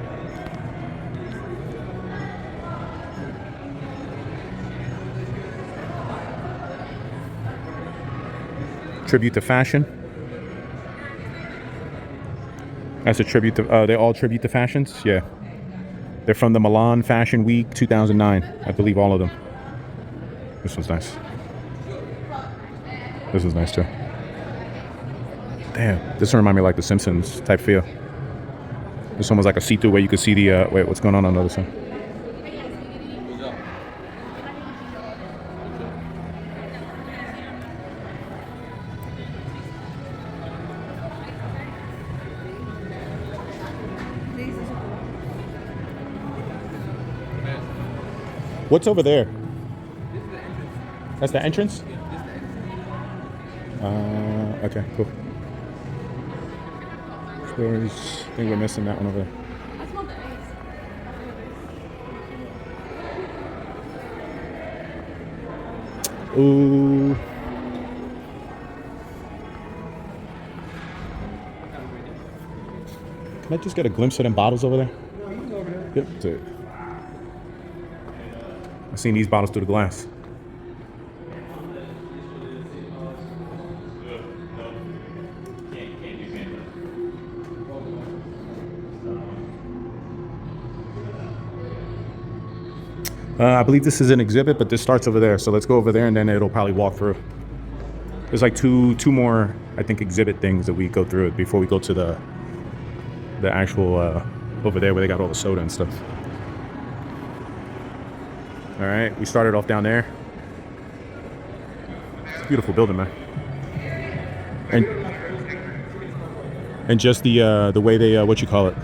Tribute to fashion. That's a tribute to, they all tribute to fashions? Yeah. They're from the Milan Fashion Week 2009. I believe all of them. This one's nice. This one's nice too. Damn, this one reminds me of like the Simpsons type feel. This one was like a see-through where you could see the, wait, what's going on the other side? What's over there? That's the entrance? Okay, cool. I think we're missing that one over there. Ooh. Can I just get a glimpse of them bottles over there? Yep, that's it. I've seen these bottles through the glass. I believe this is an exhibit, but this starts over there. So let's go over there and then it'll probably walk through. There's like two more, I think, exhibit things that we go through before we go to the actual over there where they got all the soda and stuff. All right, we started off down there. It's a beautiful building, man. And just the way they what you call it,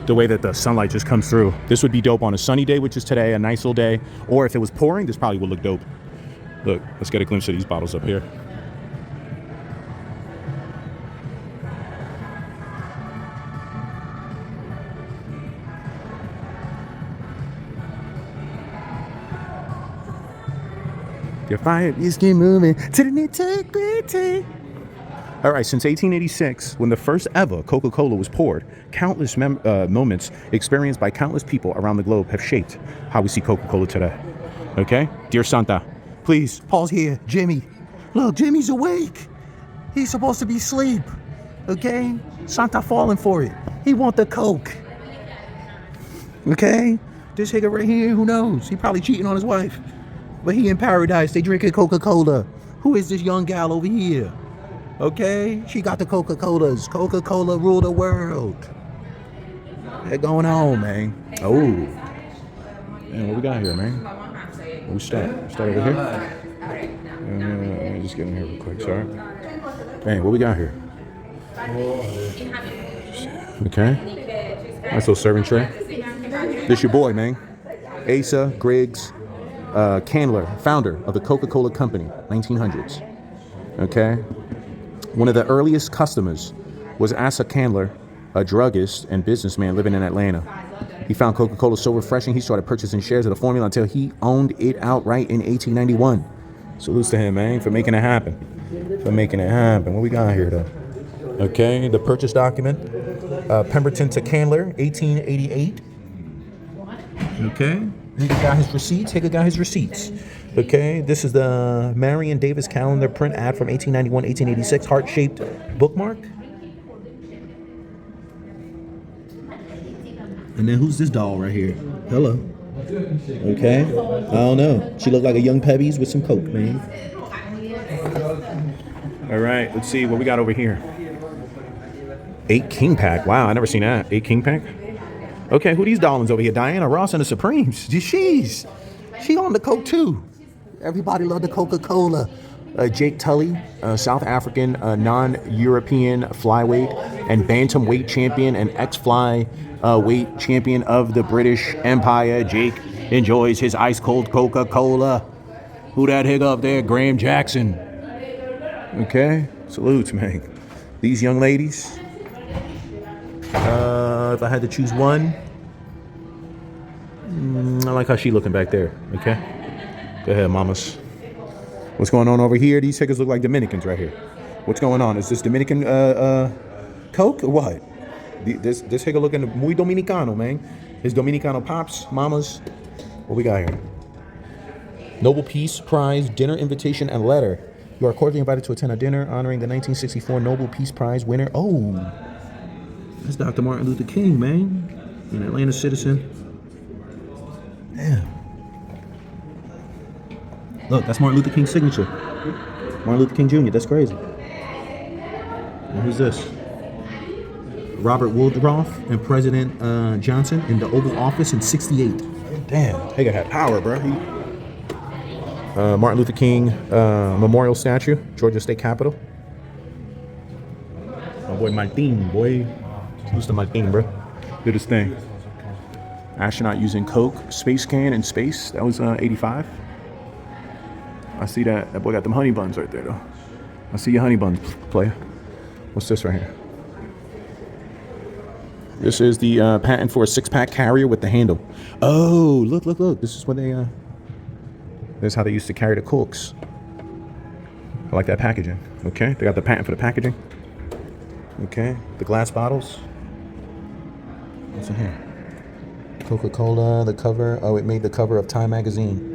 the way that the sunlight just comes through. This would be dope on a sunny day, which is today, a nice little day. Or if it was pouring, this probably would look dope. Look, let's get a glimpse of these bottles up here. Your fire is keep moving to the nitty-gritty. All right, since 1886, when the first ever Coca-Cola was poured, countless moments experienced by countless people around the globe have shaped how we see Coca-Cola today. Okay? Dear Santa, please, Paul's here. Jimmy. Look, Jimmy's awake. He's supposed to be asleep. Okay? Santa falling for it. He want the Coke. Okay? This nigga right here, who knows? He probably cheating on his wife. But he in paradise, they drinking Coca-Cola. Who is this young gal over here? Okay, she got the Coca-Colas. Coca-Cola rule the world. What's going on, man? Oh. Man, what we got here, man? We start over here? Let me just get in here real quick, sorry. Man, what we got here? Okay. Nice little serving tray. This your boy, man. Asa Griggs Candler, founder of the Coca-Cola Company, 1900s. Okay. One of the earliest customers was Asa Candler, a druggist and businessman living in Atlanta. He found Coca-Cola so refreshing, he started purchasing shares of the formula until he owned it outright in 1891. Salutes to him, man, for making it happen. What we got here, though? Okay, the purchase document. Pemberton to Candler, 1888. Okay. Nigga got his receipts. Okay, this is the Marion Davis calendar print ad from 1891, 1886, heart-shaped bookmark. And then who's this doll right here? Hello. Okay, I don't know. She looked like a young Pebbles with some Coke, man. All right, let's see what we got over here. 8 King Pack. Wow, I never seen that. 8 King Pack. Okay, who these darlings over here? Diana Ross and the Supremes. She on the Coke too. Everybody love the Coca-Cola. Jake Tully, South African non-European flyweight and bantamweight champion and ex-fly weight champion of the British Empire. Jake enjoys his ice-cold Coca-Cola. Who that hick up there? Graham Jackson. Okay, salutes, man. These young ladies. If I had to choose one, I like how she looking back there. Okay, go ahead, mamas. What's going on over here? These hickers look like Dominicans right here. What's going on? Is this Dominican Coke or what? This hicker looking muy dominicano, man. His Dominicano pops, mamas. What we got here? Nobel Peace Prize dinner invitation and letter. You are cordially invited to attend a dinner honoring the 1964 Nobel Peace Prize winner. Oh, that's Dr. Martin Luther King, man. An Atlanta citizen. Damn. Look, that's Martin Luther King's signature. Martin Luther King Jr., that's crazy. And who's this? Robert Woodruff and President Johnson in the Oval Office in '68. Damn, Hager had power, bro. Martin Luther King Memorial Statue, Georgia State Capitol. My boy Martin, boy. Who's the Martin, bro? Did his thing. Astronaut using Coke, space can in space. That was 85. I see that. That boy got them honey buns right there, though. I see your honey buns, player. What's this right here? This is the patent for a 6-pack carrier with the handle. Oh, look. This is what they, this is how they used to carry the Cokes. I like that packaging. Okay, they got the patent for the packaging. Okay, the glass bottles. What's in here? Coca-Cola, the cover. Oh, it made the cover of Time magazine.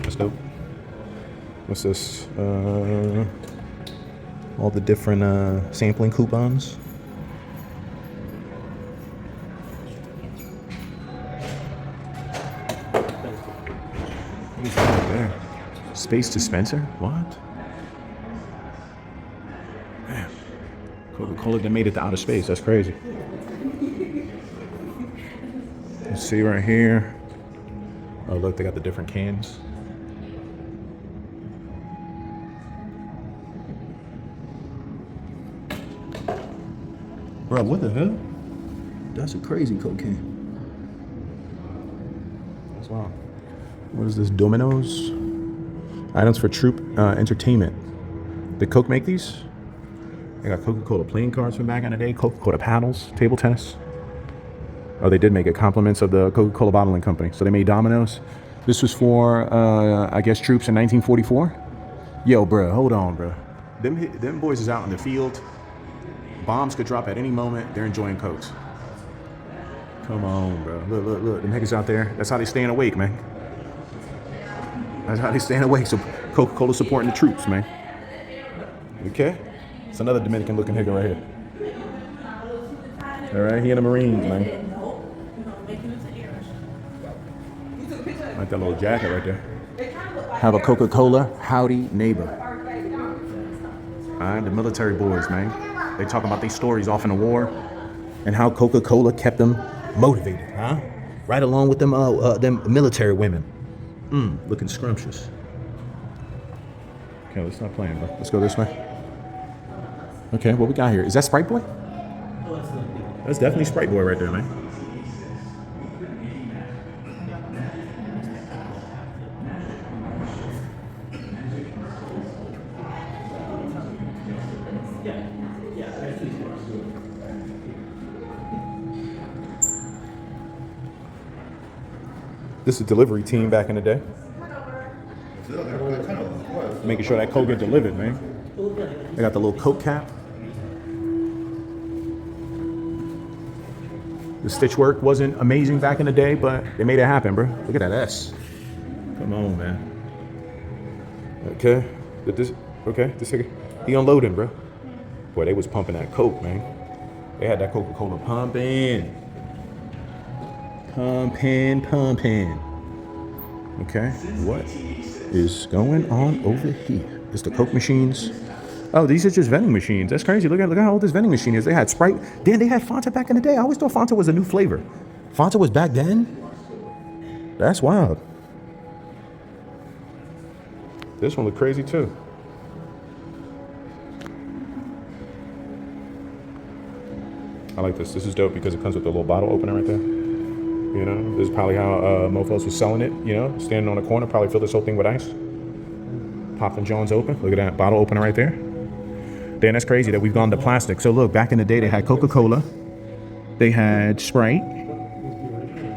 That's dope. What's this? All the different sampling coupons. What is that right there? Space dispenser? What? Man. Coca-Cola that made it to outer space. That's crazy. Let's see right here. Oh, look, they got the different cans. Bro, what the hell? That's a crazy cocaine. That's wild. What is this? Dominoes? Items for troop entertainment. Did Coke make these? They got Coca-Cola playing cards from back in the day. Coca-Cola paddles, table tennis. Oh, they did make it. Compliments of the Coca-Cola bottling company. So they made dominoes. This was for, I guess, troops in 1944. Yo, bro, hold on, bro. Them boys is out in the field. Bombs could drop at any moment. They're enjoying Cokes. Come on, bro. Look. Them niggas out there. That's how they staying awake, man. That's how they staying awake. So Coca-Cola supporting the troops, man. Okay? It's another Dominican-looking nigga right here. All right, he in the Marines, man. Like that little jacket right there. Have a Coca-Cola, howdy neighbor. All right, the military boys, man. They talk about these stories off in the war and how Coca-Cola kept them motivated, huh? Right along with them military women. Looking scrumptious. Okay, let's stop playing, bro. Let's go this way. Okay, what we got here? Is that Sprite Boy? That's definitely Sprite Boy right there, man. This is a delivery team back in the day. Making sure that Coke get delivered, man. They got the little Coke cap. The stitch work wasn't amazing back in the day, but they made it happen, bro. Look at that S. Come on, man. Okay. This nigga, he unloading, bro. Boy, they was pumping that Coke, man. They had that Coca-Cola pumping. Pumping. Okay, what is going on over here? It's the Coke machines. Oh, these are just vending machines. That's crazy. Look how old this vending machine is. They had Sprite. Damn, they had Fanta back in the day. I always thought Fanta was a new flavor. Fanta was back then? That's wild. This one look crazy too. I like this. This is dope because it comes with a little bottle opener right there. You know, this is probably how mofos was selling it. You know, standing on a corner, probably fill this whole thing with ice. Popping Jones open. Look at that bottle opener right there. Damn, that's crazy that we've gone to plastic. So look, back in the day, they had Coca-Cola, they had Sprite,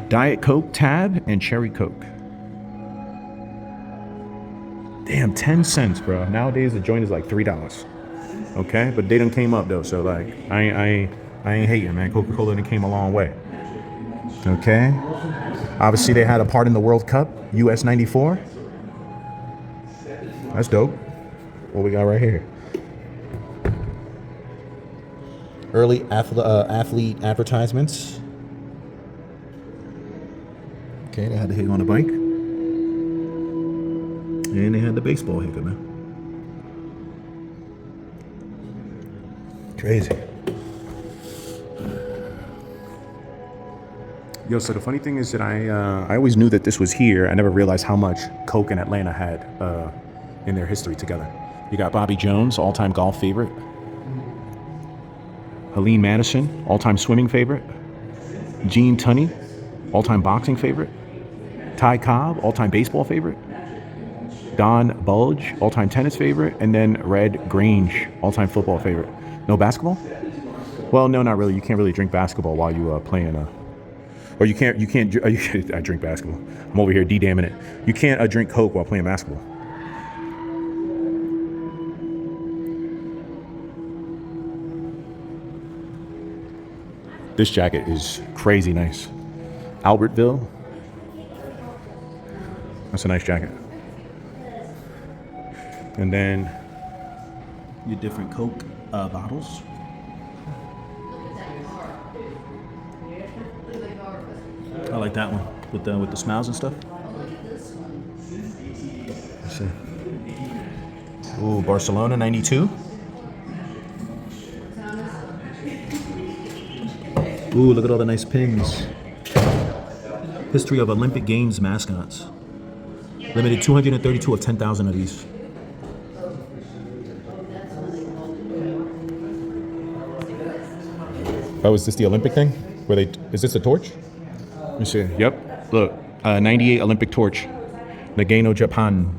Diet Coke, Tab, and Cherry Coke. Damn, 10 cents, bro. Nowadays, the joint is like $3. Okay, but they done came up though, so like, I ain't hating, man. Coca-Cola done came a long way. Okay. Obviously, they had a part in the World Cup, US 94. That's dope. What we got right here? Early athlete advertisements. Okay, they had the hit on the bike. And they had the baseball hicker, man. Crazy. Yo, so the funny thing is that I always knew that this was here. I never realized how much Coke and Atlanta had in their history together. You got Bobby Jones, all-time golf favorite. Helene Madison, all-time swimming favorite. Gene Tunney, all-time boxing favorite. Ty Cobb, all-time baseball favorite. Don Bulge, all-time tennis favorite. And then Red Grange, all-time football favorite. No basketball? Well, no, not really. You can't really drink basketball while you playing or you can't, I drink basketball. I'm over here D-damming it. You can't drink Coke while playing basketball. This jacket is crazy nice. Albertville. That's a nice jacket. And then your different Coke bottles. I like that one with the smiles and stuff. Let's see. Ooh, Barcelona '92. Ooh, look at all the nice pins. History of Olympic Games mascots. Limited 232 of 10,000 of these. Oh, is this the Olympic thing? Is this a torch? Let me see. Yep. Look, 98 Olympic torch. Nagano, Japan.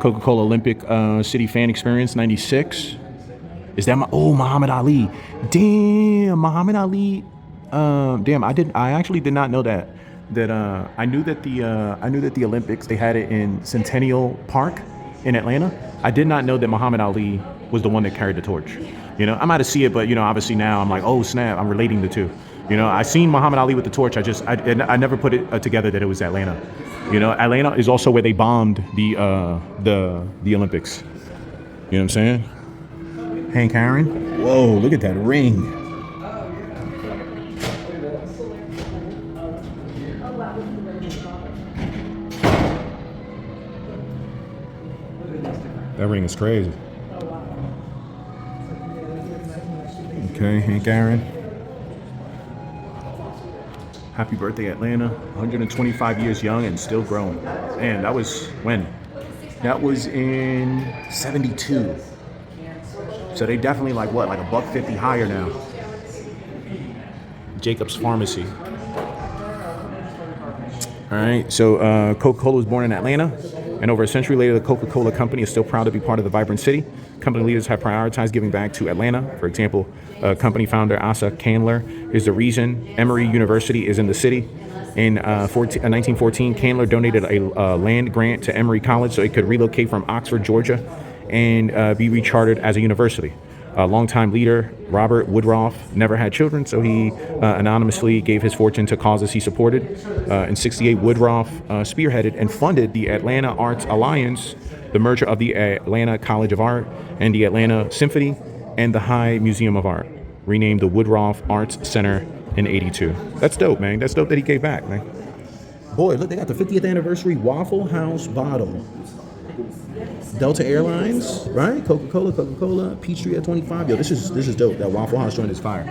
Coca-Cola Olympic City Fan Experience, 96. Is that Muhammad Ali? Damn, Muhammad Ali. Damn, I actually did not know that. I knew that the Olympics, they had it in Centennial Park in Atlanta. I did not know that Muhammad Ali was the one that carried the torch. You know, I might have seen it, but you know, obviously now I'm like, oh snap, I'm relating the two. You know, I seen Muhammad Ali with the torch. I never put it together that it was Atlanta. You know, Atlanta is also where they bombed the Olympics. You know what I'm saying? Hank Aaron. Whoa, look at that ring. That ring is crazy. Okay, Hank Aaron. Happy birthday, Atlanta. 125 years young and still growing. Man, that was when? That was in 72. So they definitely like what? Like $1.50 higher now. Jacob's Pharmacy. All right, so Coca-Cola was born in Atlanta, and over a century later, the Coca-Cola company is still proud to be part of the vibrant city. Company leaders have prioritized giving back to Atlanta. For example, company founder Asa Candler is the reason Emory University is in the city. In 1914, Candler donated a land grant to Emory College so it could relocate from Oxford, Georgia, and be rechartered as a university. Longtime leader Robert Woodruff never had children, so he anonymously gave his fortune to causes he supported. In '68, Woodruff spearheaded and funded the Atlanta Arts Alliance, the merger of the Atlanta College of Art and the Atlanta Symphony and the High Museum of Art, renamed the Woodruff Arts Center in '82. That's dope, man. That's dope that he gave back, man. Boy, look, they got the 50th anniversary Waffle House bottle. Delta Airlines, right? Coca-Cola, Peachtree at 25. Yo, this is dope. That Waffle House joint is fire.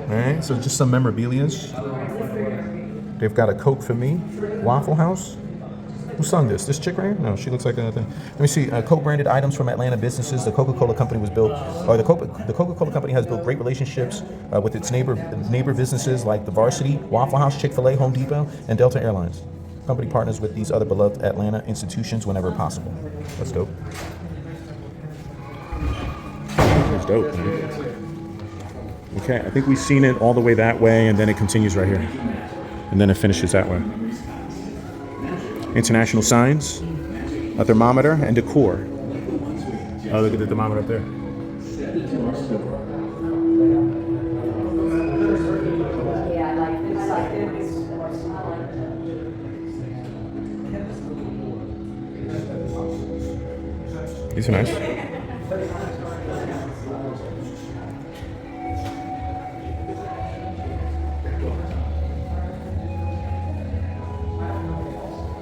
All right, so just some memorabilias. They've got a Coke for me, Waffle House. Who sung this? This chick right here? No, she looks like a thing. Let me see. Coke branded items from Atlanta businesses. The Coca-Cola Company was built, or the Coca-Cola Company has built great relationships with its neighbor businesses like the Varsity, Waffle House, Chick-fil-A, Home Depot, and Delta Airlines. Company partners with these other beloved Atlanta institutions whenever possible. That's dope. That's dope, man. Okay, I think we've seen it all the way that way, and then it continues right here. And then it finishes that way. International signs, a thermometer, and decor. Oh, look at the thermometer up there. These are nice.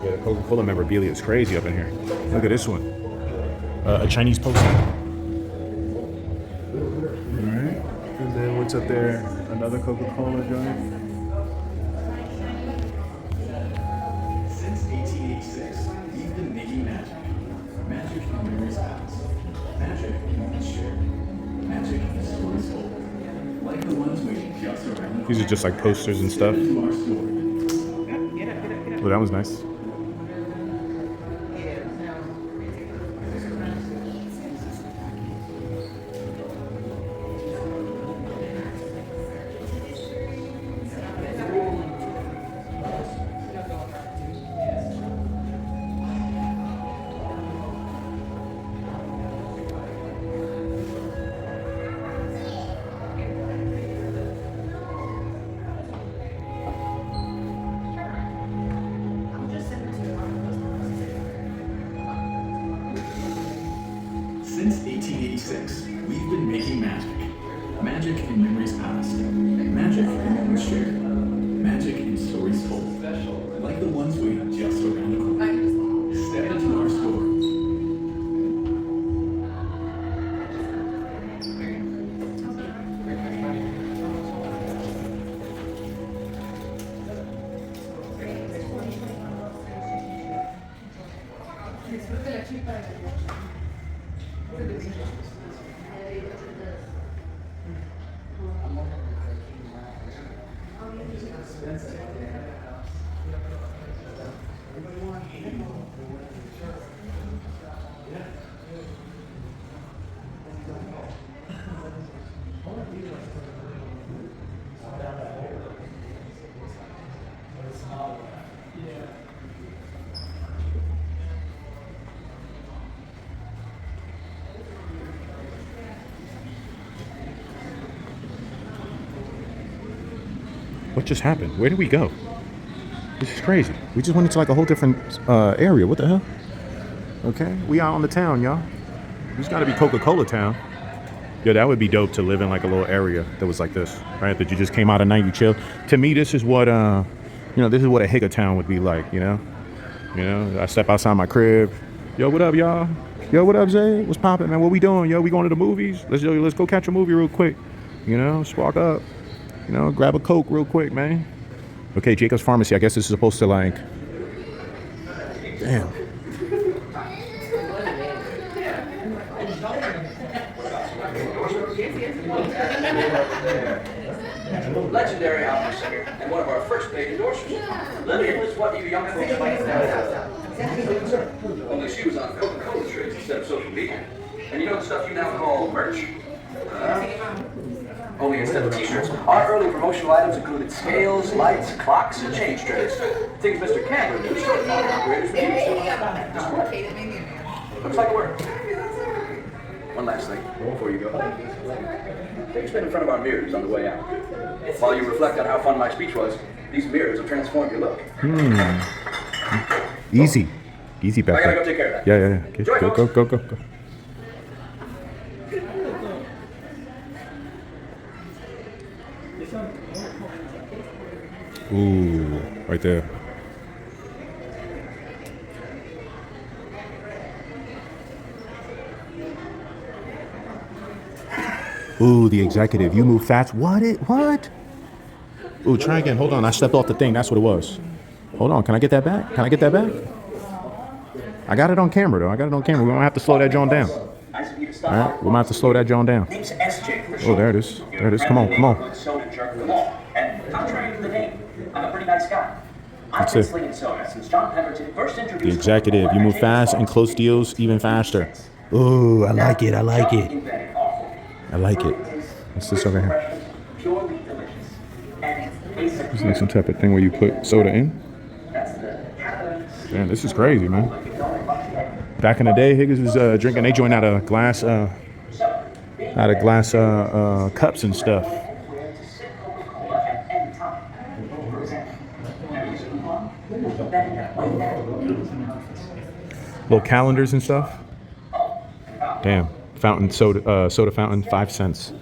Yeah, the Coca-Cola memorabilia is crazy up in here. Look at this one. A Chinese poster. Alright. And then what's up there? Another Coca-Cola joint. Since 1886, we've been making magic. Magic in memories past. Magic in moments shared. Magic in stories told. Like the ones waiting just around the These are just like posters and stuff. corner to our store. Oh, that was nice. Since 1886, we've been making magic. Magic in memories past. Magic in moments shared. Magic in stories told. Like the ones waiting just around the corner. Step into our store. What just happened? Where did we go? This is crazy. We just went into like a whole different area. What the hell? Okay, we out on the town, y'all. This got to be Coca-Cola town. Yeah, that would be dope to live in like a little area that was like this, right? That you just came out at night, you chill. To me, this is what this is what a Higa town would be like, you know? I step outside my crib. Yo, what up, y'all? Yo, what up, Zay? What's poppin', man? What we doing? Yo, we going to the movies? Let's go catch a movie real quick. Spark up. Grab a Coke real quick, man. Okay, Jacob's Pharmacy. I guess this is supposed to like... Damn. Legendary opera singer and one of our first paid endorsers. Lillian is what you young folks might know. Only she was on Coca-Cola trades instead of social media. And you know the stuff you now call merch? Only instead of t-shirts, our early promotional items included scales, lights, clocks, and change trays. Things Mr. Cameron knew store operators would use. Just work. Looks like it worked. One last thing before you go. Take a spin in front of our mirrors on the way out. While you reflect on how fun my speech was, these mirrors will transform your look. Easy back I gotta there. go take care of that. Yeah. Okay. Enjoy, Go. Ooh, right there. Ooh, the executive. You move fast. What? Ooh, try again. Hold on. I stepped off the thing. That's what it was. Hold on. Can I get that back? Can I get that back? I got it on camera, though. I got it on camera. We're going to have to slow that John down. All right. We're going to have to slow that John down. Oh, there it is. There it is. Come on. Come on. And contrary to the name, I'm a pretty nice guy. That's it. The executive. You move fast and close deals even faster. Ooh, I like it. I like it. I like it. What's this over here? It's like some type of thing where you put soda in. Man, this is crazy, man. Back in the day, Higgins was drinking. They joined out of glass cups and stuff. Little calendars and stuff. Damn, fountain soda fountain, 5 cents.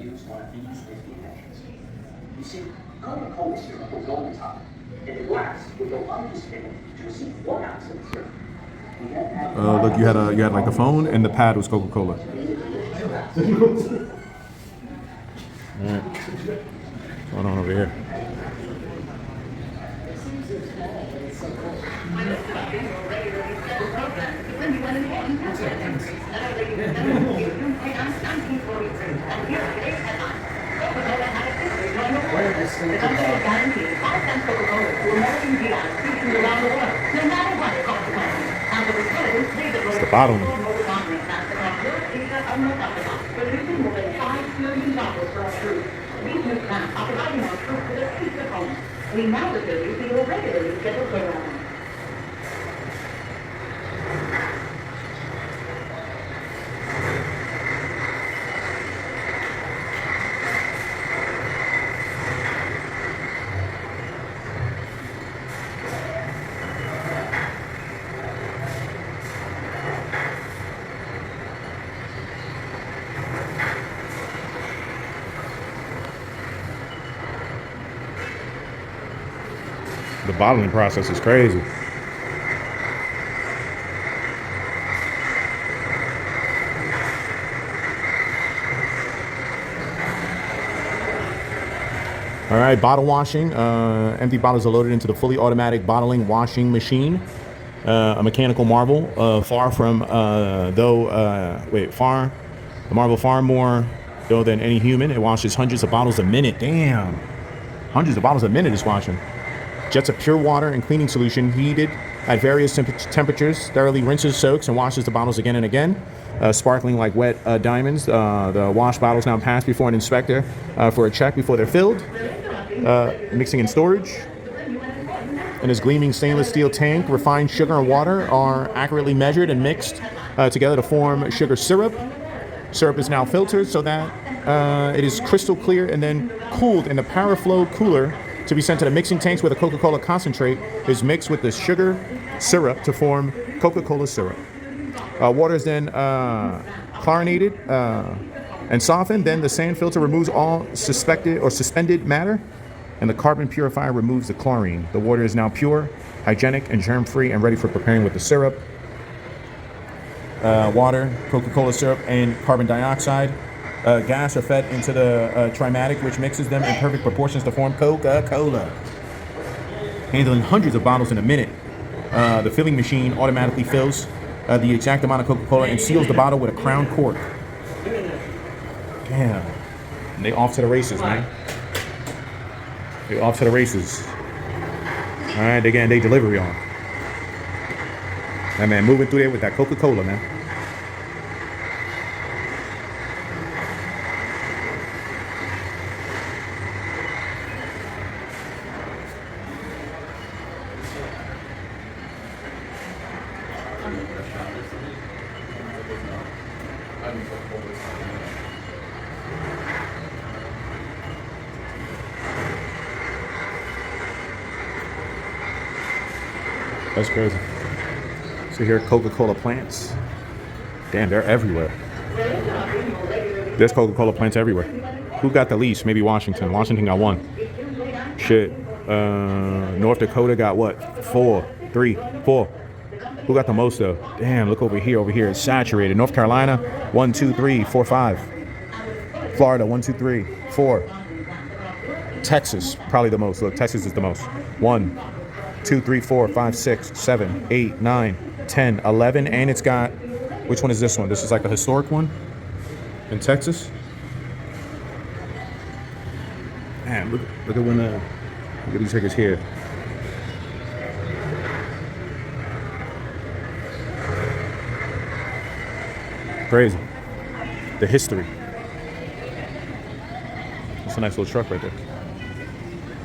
Look, you had like a phone, and the pad was Coca-Cola. All right, what's going on over here? It's the bottling. The bottling process is crazy. All right, bottle washing. Empty bottles are loaded into the fully automatic bottling washing machine. A mechanical marvel, far more though than any human. It washes hundreds of bottles a minute. Damn, hundreds of bottles a minute it's washing. Jets of pure water and cleaning solution heated at various temperatures, thoroughly rinses, soaks, and washes the bottles again and again, sparkling like wet diamonds. The wash bottles now pass before an inspector for a check before they're filled. Mixing and storage. In this gleaming stainless steel tank, refined sugar and water are accurately measured and mixed together to form sugar syrup. Syrup is now filtered so that it is crystal clear and then cooled in the Paraflow cooler to be sent to the mixing tanks where the Coca-Cola concentrate is mixed with the sugar syrup to form Coca-Cola syrup. Water is then chlorinated and softened. Then the sand filter removes all suspended matter, and the carbon purifier removes the chlorine. The water is now pure, hygienic, and germ-free and ready for preparing with the syrup. Water, Coca-Cola syrup, and carbon dioxide. Gas are fed into the trimatic, which mixes them in perfect proportions to form Coca-Cola. Handling hundreds of bottles in a minute, the filling machine automatically fills the exact amount of Coca-Cola and seals the bottle with a crown cork. Damn. And they off to the races, man. They off to the races. All right, they getting their delivery on. That man moving through there with that Coca-Cola, man. That's crazy. So here are Coca-Cola plants. Damn, they're everywhere. There's Coca-Cola plants everywhere. Who got the least? Maybe Washington. Washington got 1. Shit. North Dakota got what? 4. 3. 4. Who got the most though? Damn, look over here. Over here, it's saturated. North Carolina, 1, 2, 3, 4, 5. Florida, 1, 2, 3, 4. Texas, probably the most. Look, Texas is the most. 1, 2, 3, 4, 5, 6, 7, 8, 9, 10, 11. And it's got, which one is this one? This is like a historic one in Texas. Man, look at when look at these tickets here. Crazy. The history. That's a nice little truck right there.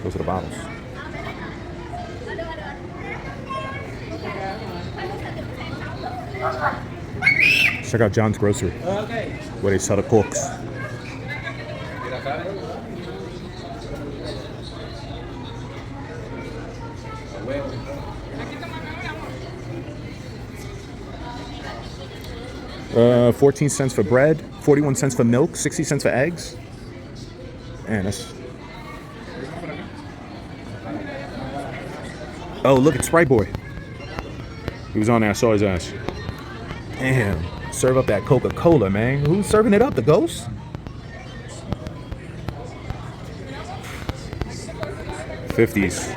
Those are the bottles. Check out John's Grocery, where they sell the cokes. Uh, 14 cents for bread, 41 cents for milk, 60 cents for eggs. Man, that's... Oh, look at Sprite Boy. He was on there, I saw his ass. Damn, serve up that Coca-Cola, man. Who's serving it up, the ghost? '50s.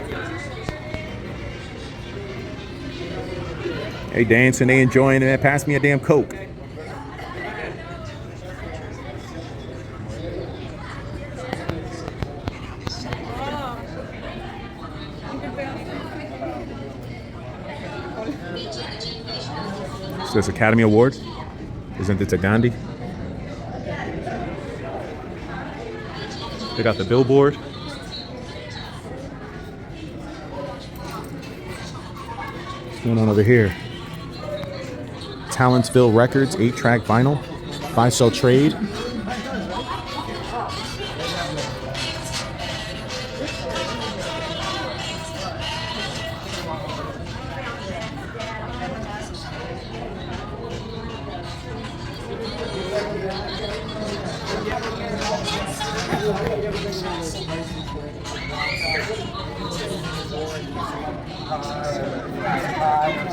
They dancing, they enjoying it. Pass me a damn Coke. So this Academy Award, presented to Gandhi. They got the billboard. What's going on over here? Talentsville Records, 8-track vinyl, buy-sell trade.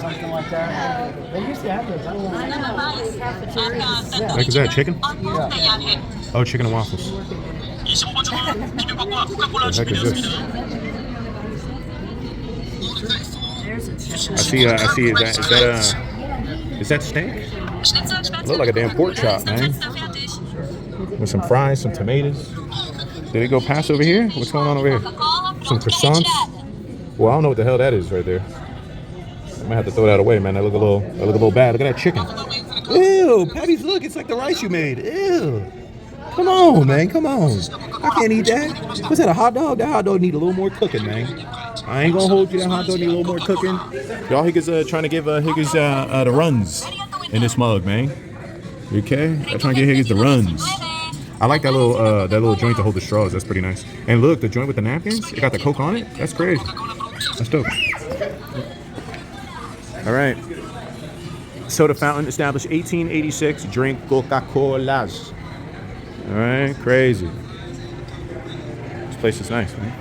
Something like that. They used to have those. I don't know. Like, is that chicken? Yeah. Oh, chicken and waffles. What the heck is this? I see, is that steak? Look like a damn pork chop, man. With some fries, some tomatoes. Did it go past over here? What's going on over here? Some croissants? Well, I don't know what the hell that is right there. I might have to throw that away, man. That look a little bad. Look at that chicken. Ew, Patty's, look, it's like the rice you made. Ew. Come on, man, come on. I can't eat that. What's that, a hot dog? That hot dog need a little more cooking, man. I ain't gonna hold you. That hot dog need a little more cooking. Y'all Higgins trying to give Higgins the runs in this mug, man. You okay? I'm trying to get Higgins the runs. I like that little joint to hold the straws. That's pretty nice. And look, the joint with the napkins, it got the Coke on it. That's crazy. That's dope. All right. Soda fountain established 1886. Drink Coca-Colas. All right, crazy. This place is nice, man.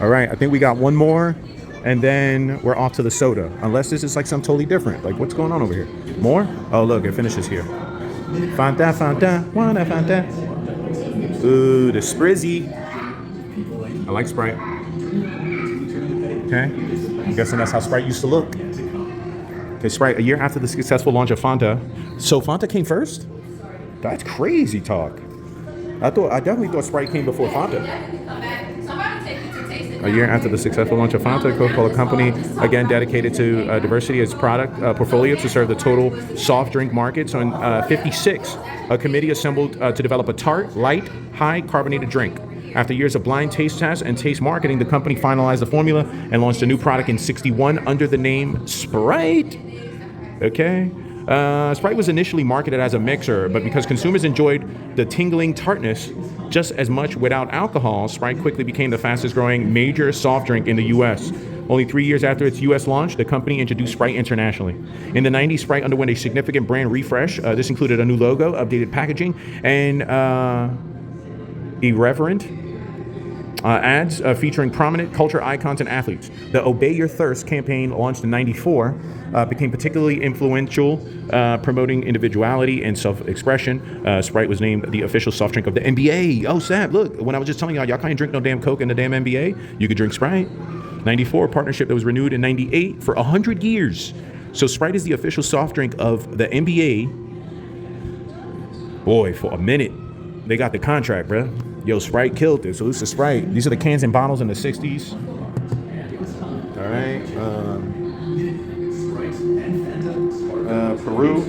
All right, I think we got one more, and then we're off to the soda. Unless this is like something totally different. Like, what's going on over here? More? Oh, look, it finishes here. Fanta, Fanta, wanna Fanta. Ooh, the Sprizzy. I like Sprite. Okay, I'm guessing that's how Sprite used to look. Okay, Sprite, a year after the successful launch of Fanta. So Fanta came first? That's crazy talk. I definitely thought Sprite came before Fanta. A year after the successful launch of Fanta, Coca-Cola Company, again dedicated to diversity as product portfolio to serve the total soft drink market. So in 56, a committee assembled to develop a tart, light, high carbonated drink. After years of blind taste tests and taste marketing, the company finalized the formula and launched a new product in 61 under the name Sprite. Okay. Sprite was initially marketed as a mixer, but because consumers enjoyed the tingling tartness just as much without alcohol, Sprite quickly became the fastest growing major soft drink in the U.S. Only 3 years after its U.S. launch, the company introduced Sprite internationally. In the 90s, Sprite underwent a significant brand refresh. This included a new logo, updated packaging, and irreverent ads featuring prominent culture icons and athletes. The Obey Your Thirst campaign, launched in '94, became particularly influential, promoting individuality and self-expression. Sprite was named the official soft drink of the NBA. Oh, Sab, look, when I was just telling y'all can't drink no damn Coke in the damn NBA, you could drink Sprite. '94, partnership that was renewed in '98 for 100 years. So Sprite is the official soft drink of the NBA. Boy, for a minute, they got the contract, bro. Yo, Sprite killed it. Salute to Sprite. These are the cans and bottles in the 60s. All right. Peru.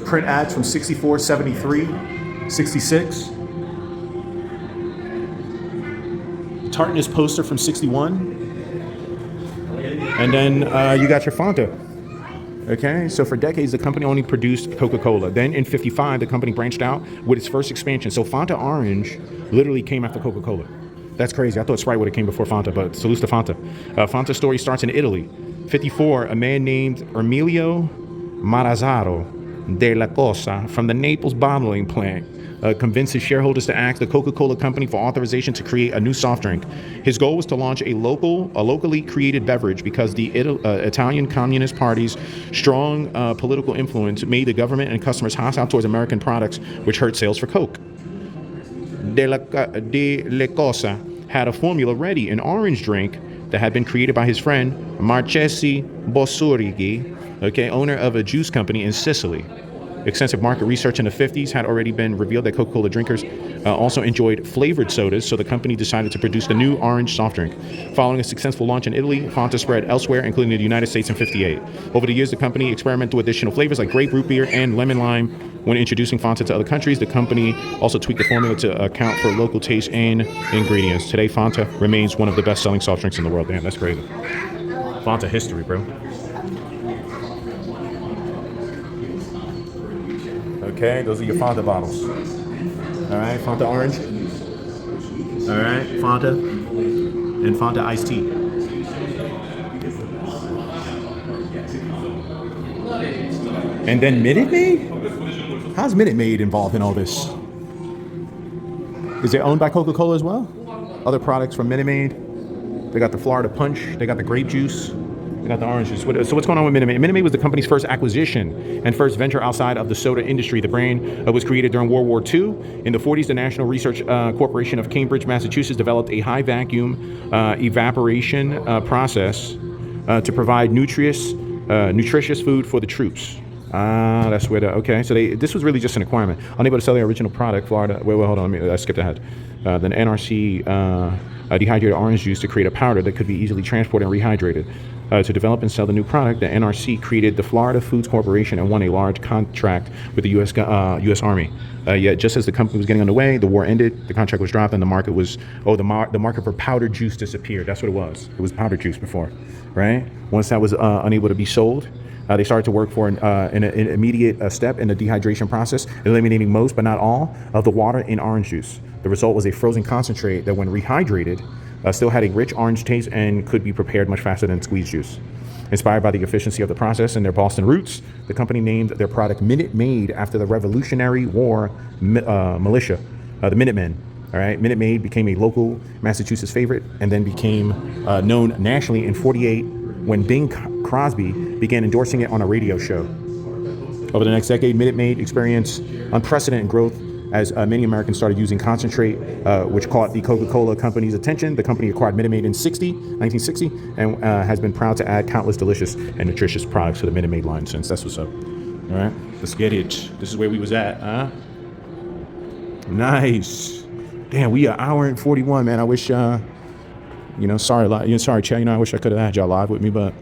Print ads from 64, 73, 66. Tartness poster from 61. And then you got your Fanta. Okay, so for decades, the company only produced Coca-Cola. Then in '55, the company branched out with its first expansion. So Fanta Orange literally came after Coca-Cola. That's crazy. I thought Sprite would have came before Fanta, but salute to Fanta. Fanta's story starts in Italy. '54, a man named Emilio Marazzaro de la Cosa from the Naples bottling plant convinced his shareholders to ask the Coca-Cola company for authorization to create a new soft drink. His goal was to launch a locally created beverage because the Italian Communist Party's strong political influence made the government and customers hostile towards American products, which hurt sales for Coke. De la Cosa had a formula ready, an orange drink that had been created by his friend Marchesi Bossurighi, owner of a juice company in Sicily. Extensive market research in the 50s had already been revealed that Coca-Cola drinkers also enjoyed flavored sodas, so the company decided to produce the new orange soft drink. Following a successful launch in Italy, Fanta spread elsewhere, including the United States in '58. Over the years, the company experimented with additional flavors like grape, root beer, and lemon lime. When introducing Fanta to other countries, the company also tweaked the formula to account for local taste and ingredients. Today, Fanta remains one of the best-selling soft drinks in the world. Damn, that's crazy. Fanta history, bro. Okay, those are your Fanta bottles. All right, Fanta Orange. All right, Fanta. And Fanta Iced Tea. And then Minute Maid? How's Minute Maid involved in all this? Is it owned by Coca-Cola as well? Other products from Minute Maid? They got the Florida Punch. They got the grape juice. They got the orange juice. So what's going on with Minute Maid? Minute Maid was the company's first acquisition and first venture outside of the soda industry. The brand was created during World War II. In the 40s, the National Research Corporation of Cambridge, Massachusetts developed a high vacuum evaporation process to provide nutritious food for the troops. That's where so this was really just an acquirement. Unable to sell their original product, Florida. Wait, hold on. I skipped ahead. Then NRC dehydrated orange juice to create a powder that could be easily transported and rehydrated. To develop and sell the new product, the NRC created the Florida Foods Corporation and won a large contract with the U.S. Army. Yet, just as the company was getting underway, the war ended, the contract was dropped, and the market was, the market for powdered juice disappeared. That's what it was. It was powdered juice before, right? Once that was unable to be sold, they started to work for an immediate step in the dehydration process, eliminating most, but not all, of the water in orange juice. The result was a frozen concentrate that, when rehydrated, still had a rich orange taste and could be prepared much faster than squeezed juice. Inspired by the efficiency of the process and their Boston roots, the company named their product Minute Maid after the Revolutionary War militia, the Minutemen. All right, Minute Maid became a local Massachusetts favorite and then became known nationally in '48 when Bing Crosby began endorsing it on a radio show. Over the next decade, Minute Maid experienced unprecedented growth as many Americans started using concentrate, which caught the Coca-Cola company's attention. The company acquired Minute Maid in 1960, and has been proud to add countless delicious and nutritious products to the Minute Maid line since. That's what's up. All right, let's get it. This is where we was at, huh? Nice. Damn, we an hour and 41, man. I wish, sorry, Chad. I wish I could have had y'all live with me, but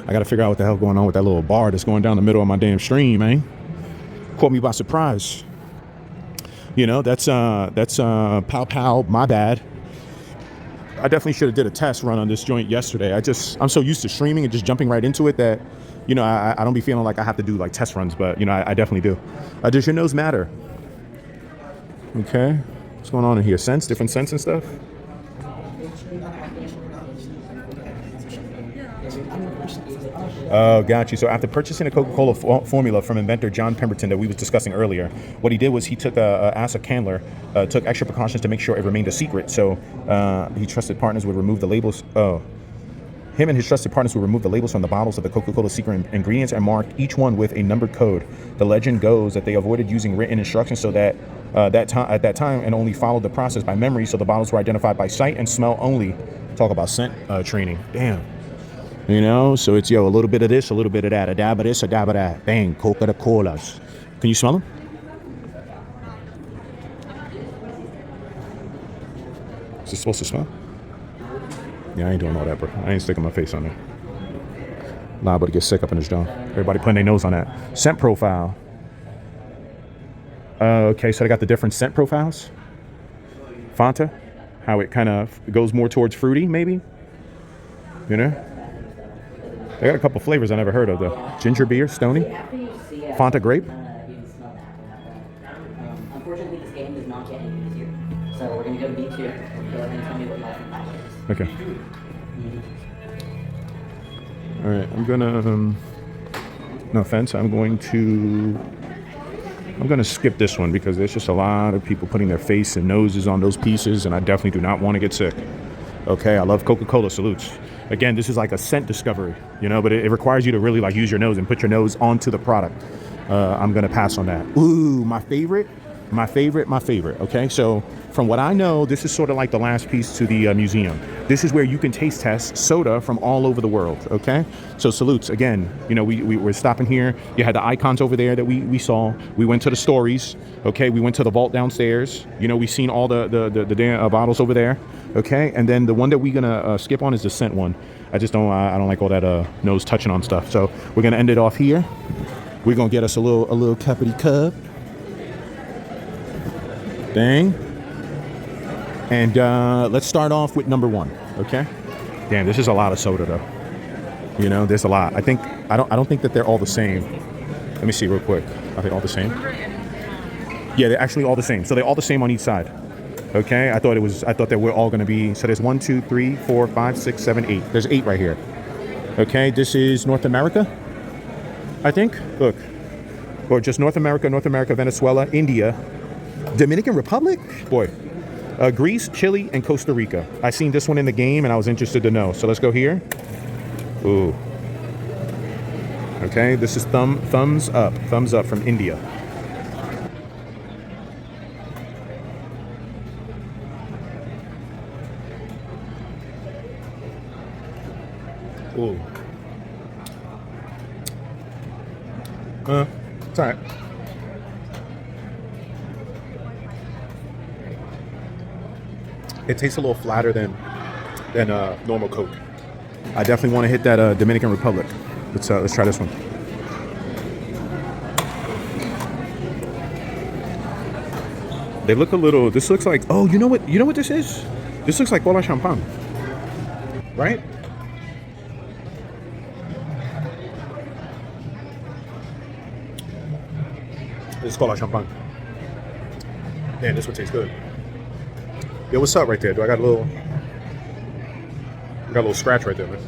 I got to figure out what the hell going on with that little bar that's going down the middle of my damn stream, man. Caught me by surprise. That's pow, my bad. I definitely should have did a test run on this joint yesterday. I'm so used to streaming and just jumping right into it that, I don't be feeling like I have to do like test runs, but, I definitely do. Does your nose matter? Okay. What's going on in here? Different scents and stuff? Oh, got you. So after purchasing a Coca-Cola formula from inventor John Pemberton that we was discussing earlier, what he did was he took asked a Candler, took extra precautions to make sure it remained a secret. So he trusted partners would remove the labels. Him and his trusted partners would remove the labels from the bottles of the Coca-Cola secret ingredients and mark each one with a numbered code. The legend goes that they avoided using written instructions so that at that time and only followed the process by memory. So the bottles were identified by sight and smell only. Talk about scent training. Damn. You know, so it's, yo, a little bit of this, a little bit of that, a dab of this, a dab of that. Bang, Coca-Colas. Can you smell them? Is it supposed to smell? Yeah, I ain't doing all that, bro. I ain't sticking my face on there. Liable to get sick up in this joint. Everybody putting their nose on that. Scent profile. Okay, so they got the different scent profiles. Fanta, how it kind of goes more towards fruity, maybe. You know? They got a couple flavors I never heard of, though. Ginger beer, Stony. Fanta grape. Unfortunately, this game does not get any easier. So we're going to go to B2. Go ahead and tell me what you like from that is. Okay. All right, I'm gonna, no offense, I'm going to skip this one because there's just a lot of people putting their face and noses on those pieces, and I definitely do not want to get sick. Okay, I love Coca-Cola, salutes. Again, this is like a scent discovery, you know, but it requires you to really like use your nose and put your nose onto the product. I'm gonna pass on that. Ooh, my favorite. Okay, so from what I know, this is sort of like the last piece to the museum. This is where you can taste test soda from all over the world. Okay, so salutes again. You know, we were stopping here. You had the icons over there that we saw. We went to the stories. Okay, we went to the vault downstairs. You know, we seen all the damn bottles over there. Okay, and then the one that we're gonna skip on is the scent one. I don't like all that nose touching on stuff. So we're gonna end it off here. We're gonna get us a little cuppity cup. Dang. And let's start off with number one, okay? Damn, this is a lot of soda though. You know, there's a lot. I don't think that they're all the same. Let me see real quick. Are they all the same? Yeah, they're actually all the same. So they're all the same on each side. Okay, I thought they were all gonna be, so there's 1, 2, 3, 4, 5, 6, 7, 8. There's 8 right here. Okay, this is North America, I think. Look. Or just North America, Venezuela, India, Dominican Republic? Boy. Greece, Chile, and Costa Rica. I seen this one in the game and I was interested to know. So let's go here. Ooh. Okay, this is thumbs up from India. Ooh. It's all right. It tastes a little flatter than normal Coke. I definitely want to hit that Dominican Republic. Let's try this one. They look a little. This looks like. Oh, you know what? You know what this is? This looks like cola champagne, right? This is cola champagne. Man, this one tastes good. Yo, what's up right there? I got a little scratch right there, man.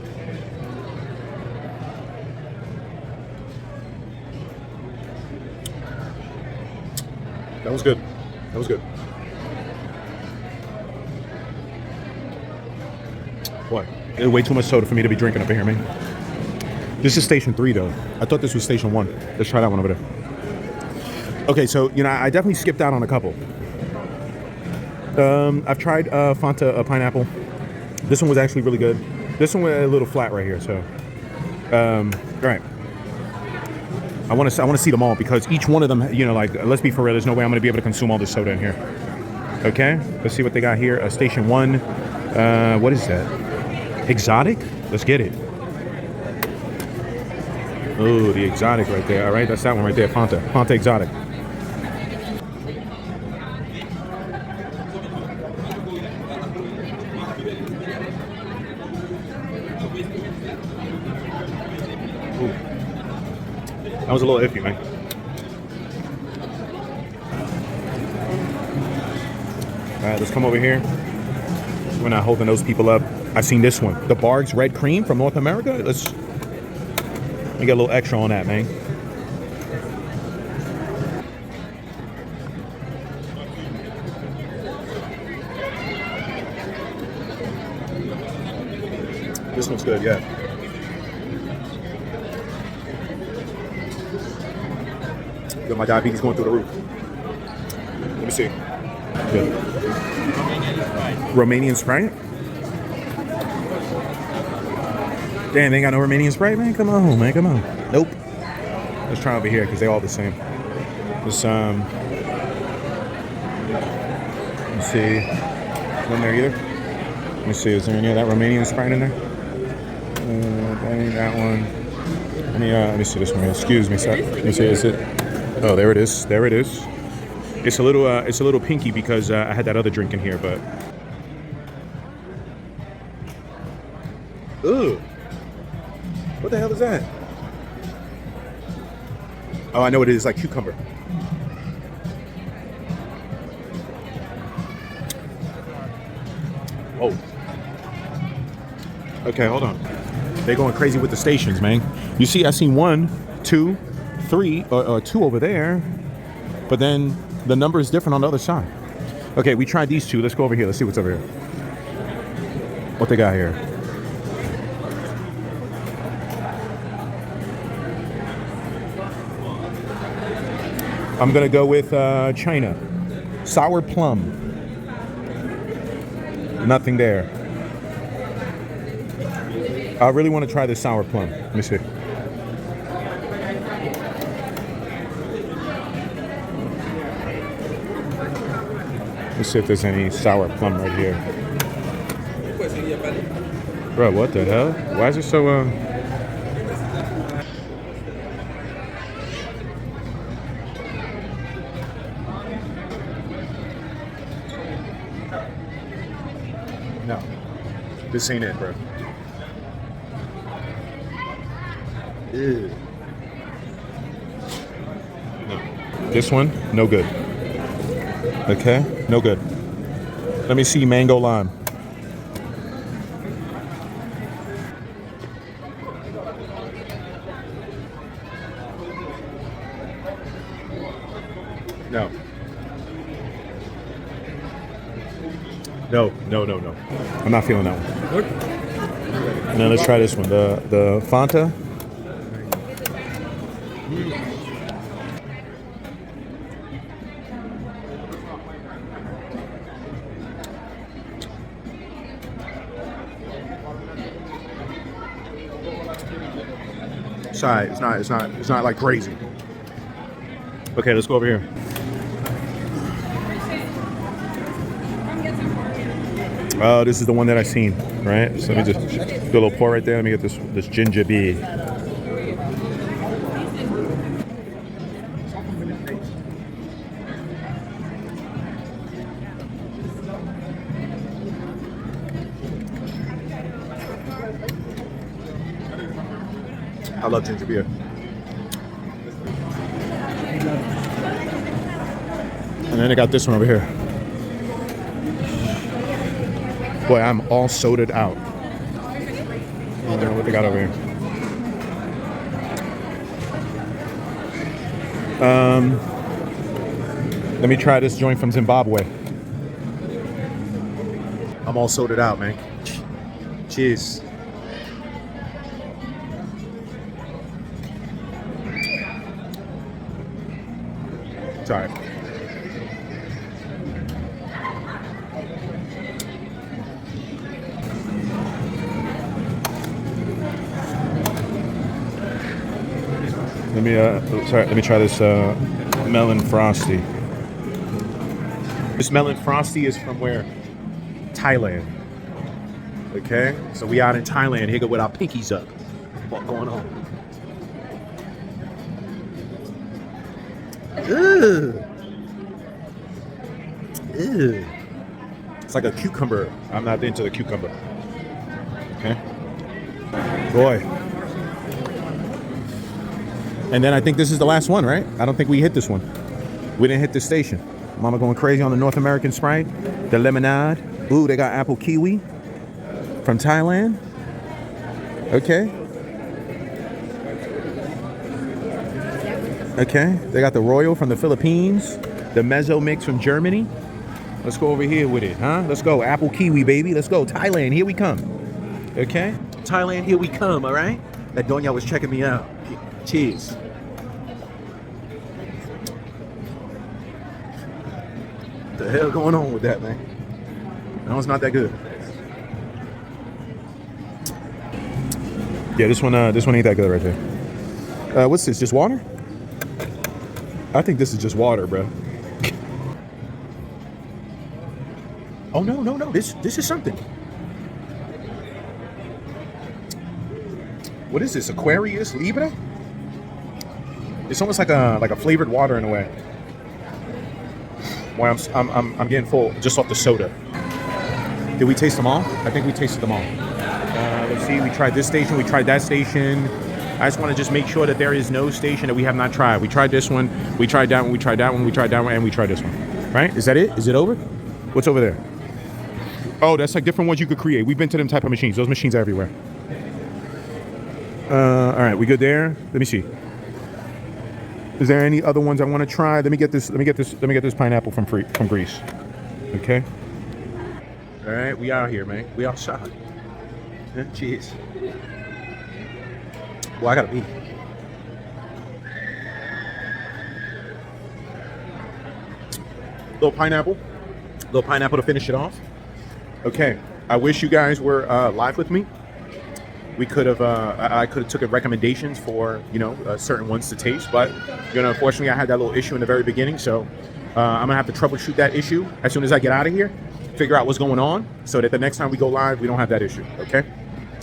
That was good. That was good. What? There's way too much soda for me to be drinking up in here, man. This is station 3, though. I thought this was station 1. Let's try that one over there. Okay, so, you know, I definitely skipped out on a couple. I've tried Fanta pineapple. This one was actually really good. This one went a little flat right here, so. All right. I want to see them all because each one of them, you know, like, let's be for real, there's no way I'm going to be able to consume all this soda in here. Okay, let's see what they got here. Station 1. What is that? Exotic? Let's get it. Oh, the exotic right there. All right, that's that one right there. Fanta exotic. Ooh. That was a little iffy, man. All right, let's come over here. We're not holding those people up. I've seen this one. The Barg's Red Cream from North America. Let me get a little extra on that, man. This one's good, yeah. Yo, my diabetes going through the roof. Let me see. Good. Romanian Sprite? Damn, they ain't got no Romanian Sprite, man? Come on, man, come on. Nope. Let's try over here, because they all the same. This, let's see. One there either? Let me see, is there any of that Romanian Sprite in there? That one. Let me see this one. Excuse me, sir. Let me see, is it? Oh, there it is. There it is. It's a little pinky because I had that other drink in here, but. Ugh. What the hell is that? Oh, I know what it is. Like cucumber. Oh. Okay, hold on. They're going crazy with the stations, man. You see, I seen 1, 2, 3, or 2 over there, but then the number is different on the other side. Okay, we tried these 2. Let's go over here. Let's see what's over here. What they got here? I'm gonna go with China. Sour plum. Nothing there. I really want to try this sour plum. Let me see. Let's see if there's any sour plum right here. Bro, what the hell? Why is it so No. This ain't it, bro. Ew. No. This one, no good. Okay, no good. Let me see mango lime. No. No. I'm not feeling that one. And then let's try this one, the Fanta. Sorry, it's not like crazy. Okay, let's go over here. Oh, this is the one that I seen, right? So let me just do a little pour right there. Let me get this ginger beer. I love ginger beer. And then I got this one over here. Boy, I'm all sodaed out. I don't know what they got over here. Let me try this joint from Zimbabwe. I'm all sodaed out, man. Cheers. Sorry. Let me try this melon frosty. This melon frosty is from where? Thailand. Okay, so we out in Thailand here with our pinkies up. What's going on? Ew. Ew. It's like a cucumber. I'm not into the cucumber. Okay. Boy. And then I think this is the last one, right? I don't think we hit this one. We didn't hit this station. Mama going crazy on the North American Sprite. The lemonade. Ooh, they got apple kiwi from Thailand. Okay. Okay, they got the Royal from the Philippines, the Mezzo mix from Germany. Let's go over here with it, huh? Let's go, apple kiwi, baby. Let's go, Thailand, here we come. Okay, Thailand, here we come, all right? That Donya was checking me out. Cheers. What the hell going on with that, man? No, it's not that good. Yeah, this one ain't that good right there. What's this? Just water? I think this is just water, bro. Oh no! This is something. What is this? Aquarius Libre? It's almost like a flavored water in a way. Well, I'm getting full just off the soda. Did we taste them all? I think we tasted them all. Let's see. We tried this station. We tried that station. I just want to just make sure that there is no station that we have not tried. We tried this one. We tried that one. We tried that one. We tried that one, and we tried this one. Right? Is that it? Is it over? What's over there? Oh, that's like different ones you could create. We've been to them type of machines. Those machines are everywhere. All right, we good there? Let me see. Is there any other ones I want to try? Let me get this pineapple from Greece. Okay. All right, we out here, man. We outside. Yeah, cheers. Well, I gotta pee. Little pineapple to finish it off. Okay, I wish you guys were live with me. We could have, I could have took recommendations for, certain ones to taste, but, unfortunately I had that little issue in the very beginning, so I'm gonna have to troubleshoot that issue as soon as I get out of here, figure out what's going on, so that the next time we go live, we don't have that issue, okay?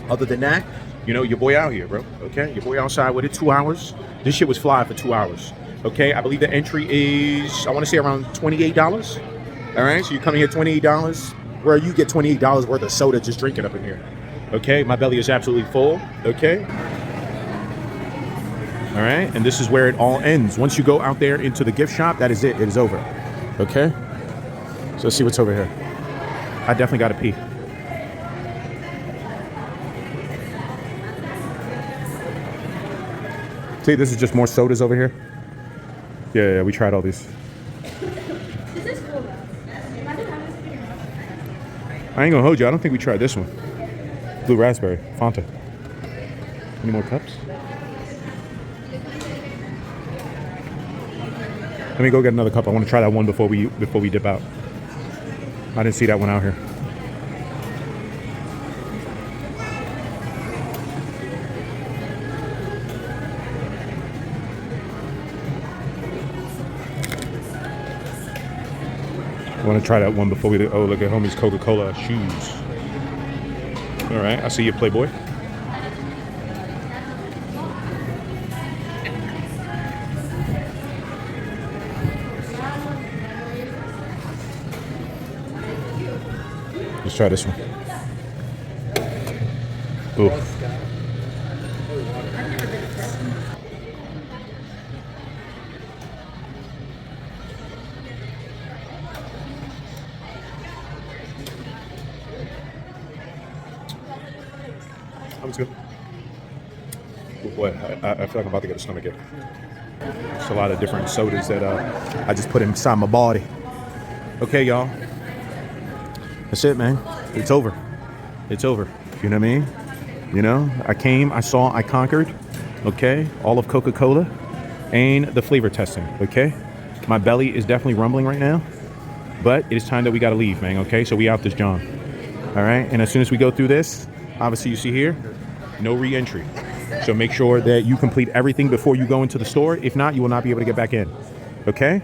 Other than that, your boy out here, bro, okay? Your boy outside with it, 2 hours. This shit was fly for 2 hours, okay? I believe the entry is, I wanna say around $28, all right? So you come in here, $28, where you get $28 worth of soda just drinking up in here. Okay, my belly is absolutely full, okay? All right, and this is where it all ends. Once you go out there into the gift shop, that is it. It is over, okay? So let's see what's over here. I definitely got to pee. See, this is just more sodas over here. Yeah, we tried all these. This is cool, though. Imagine having this in your house. I ain't gonna hold you. I don't think we tried this one. Blue raspberry, Fanta. Any more cups? Let me go get another cup. I want to try that one before we dip out. I didn't see that one out here. I want to try that one before we. Oh, look at homie's Coca-Cola shoes. All right, I see you, Playboy. Let's try this one. Ooh. That was good. Boy, I feel like I'm about to get a stomachache. There's a lot of different sodas that I just put inside my body. Okay, y'all. That's it, man. It's over. It's over. You know what I mean? I came, I saw, I conquered. Okay? All of Coca-Cola and the flavor testing. Okay? My belly is definitely rumbling right now. But it is time that we got to leave, man. Okay? So we out this John. All right? And as soon as we go through this, obviously you see here, no re-entry. So make sure that you complete everything before you go into the store. If not, you will not be able to get back in. Okay?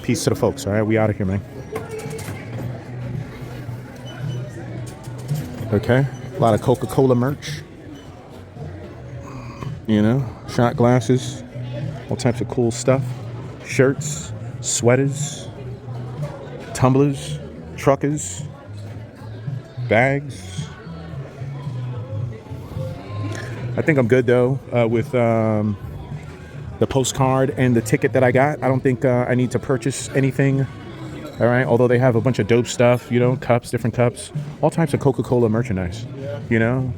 Peace to the folks. All right? We out of here, man. Okay? A lot of Coca-Cola merch. Shot glasses. All types of cool stuff. Shirts, sweaters, tumblers, truckers, bags. I think I'm good though with the postcard and the ticket that I got. I don't think I need to purchase anything All right, although they have a bunch of dope stuff, you know, cups, different cups, all types of Coca-Cola merchandise, you know.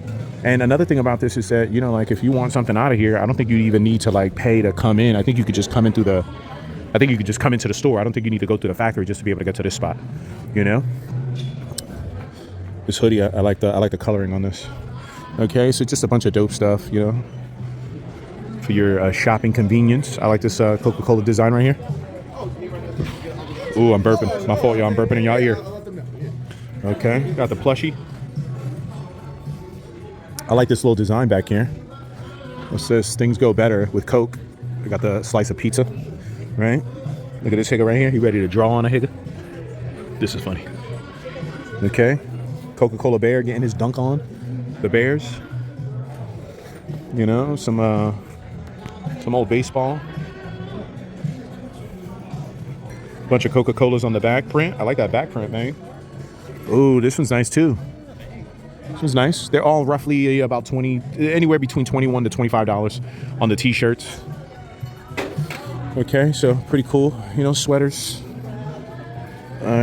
And another thing about this is that, you know, like if you want something out of here, I don't think you even need to like pay to come in. I think you could just come in through the, I think you could just come into the store. I don't think you need to go through the factory just to be able to get to this spot, you know. This hoodie, I like the coloring on this. Okay, so just a bunch of dope stuff, you know, for your shopping convenience. I like this Coca-Cola design right here. Ooh, I'm burping. It's my fault, y'all. I'm burping in y'all ear. Okay, got the plushie. I like this little design back here. What's this? Things go better with Coke. We got the slice of pizza, right? Look at this higger right here. You ready to draw on a higger? This is funny. Okay, Coca-Cola Bear getting his dunk on. The Bears. You know, some old baseball. Bunch of Coca-Colas on the back print. I like that back print, man. Ooh, this one's nice too. This one's nice. They're all roughly about anywhere between $21 to $25 on the t-shirts. Okay, so pretty cool. You know, sweaters,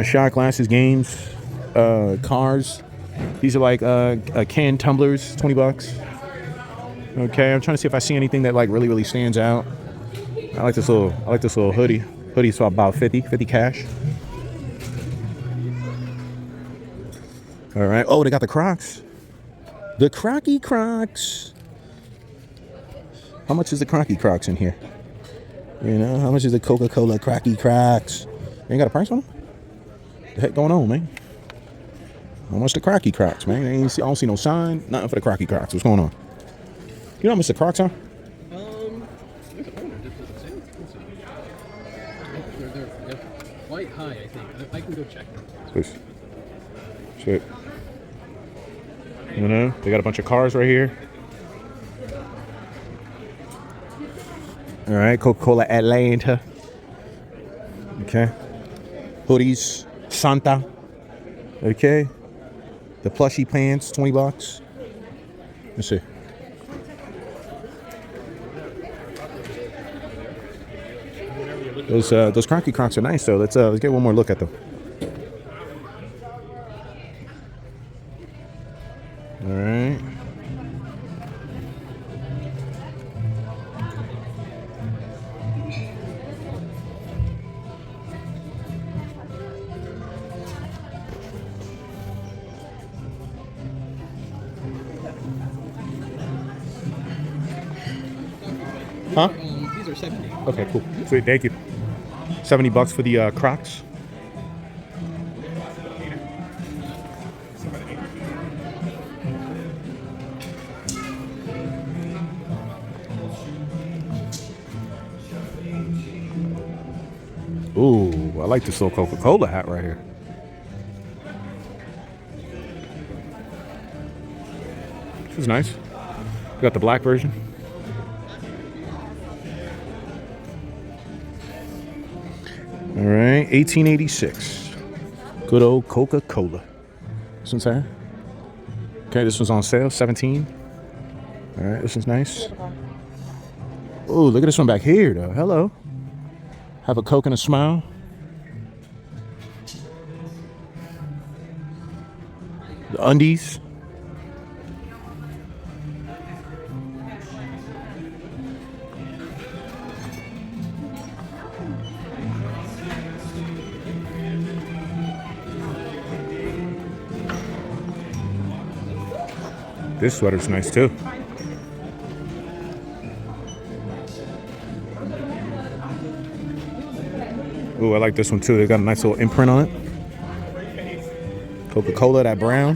shot glasses, games, cars. These are like canned tumblers, $20. Okay, I'm trying to see if I see anything that like really stands out. I like this little hoodie. Hoodie's about 50 cash. All right. Oh, they got the Crocs. The Crocky Crocs. How much is the Crocky Crocs in here? You know, how much is the Coca-Cola Crocky Crocs? You ain't got a price on them? The heck going on, man? How much the Crocky Crocs, man? I don't see no sign. Nothing for the Crocky Crocs. What's going on? You know how much the Crocs are? They're quite high, I think. I can go check. Please. Shit. You know, they got a bunch of cars right here. All right, Coca-Cola Atlanta. Okay. Hoodies, Santa. Okay. The plushy pants, $20. Let's see. Those Crocky Crocs are nice though. Let's get one more look at them. All right. Huh? These are 70. Okay, cool. Sweet, thank you. $70 for the Crocs. Ooh, I like this little Coca-Cola hat right here. This is nice. We got the black version. All right, 1886. Good old Coca-Cola. This one's here. Okay, this one's on sale, 17. All right, this one's nice. Oh, look at this one back here, though. Hello. Have a Coke and a smile. The undies. This sweater's nice too. Ooh, I like this one too. They got a nice little imprint on it. Coca-Cola, that brown.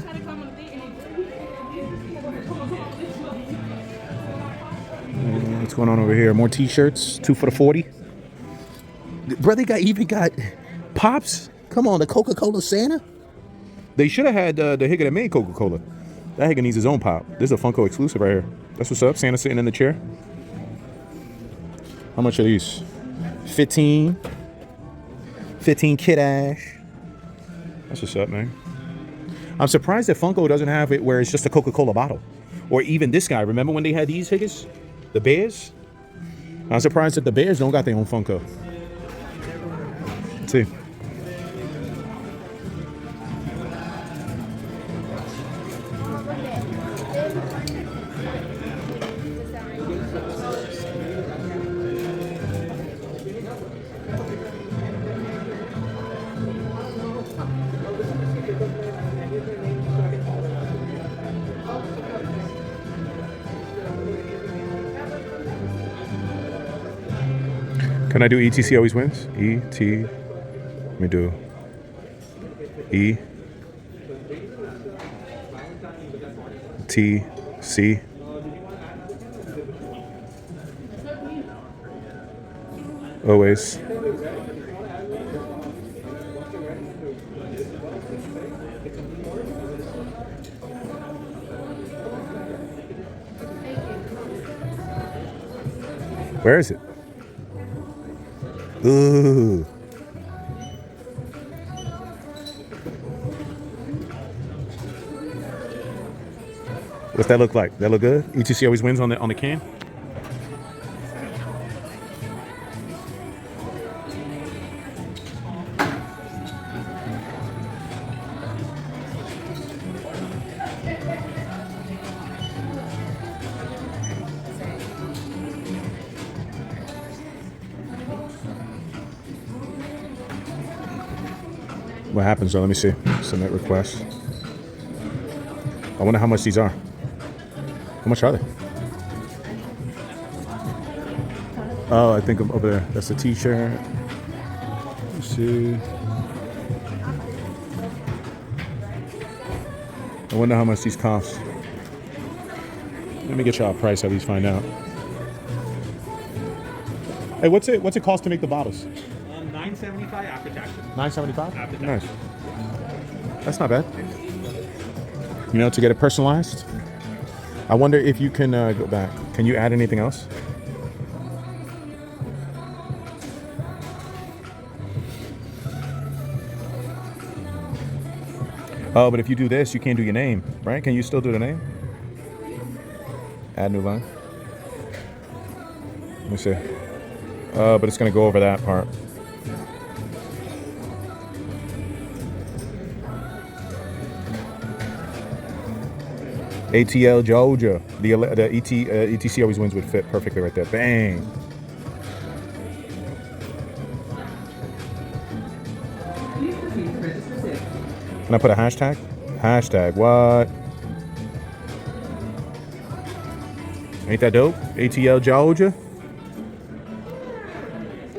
What's going on over here? More t-shirts, 2 for the 40. Brother, even got Pops. Come on, the Coca-Cola Santa. They should have had the Higga that made Coca-Cola. That Higga needs his own pop. This is a Funko exclusive right here. That's what's up. Santa sitting in the chair. How much are these? 15. 15 Kid Ash. That's what's up, man. I'm surprised that Funko doesn't have it where it's just a Coca-Cola bottle. Or even this guy. Remember when they had these Higgas? The Bears? I'm surprised that the Bears don't got their own Funko. Let's see. Can I do ETC always wins? ET. Let me do E. T. C. Always. Where is it? Ooh. What's that look like? That look good? ETC always wins on the can. What happens though? Let me see. Submit request. I wonder how much these are. How much are they? Oh, I think I'm over there. That's a t-shirt. Let's see. I wonder how much these cost. Let me get y'all a price, at least find out. Hey, what's it cost to make the bottles? $9.75 after taxes. $9.75? After taxes. Nice. That's not bad. You know, to get it personalized. I wonder if you can go back. Can you add anything else? Oh, but if you do this, you can't do your name, right? Can you still do the name? Add new line. Let me see. But it's gonna go over that part. ATL Georgia. The ETC always wins would fit perfectly right there. Bang. Can I put a hashtag? Hashtag what? Ain't that dope? ATL Georgia.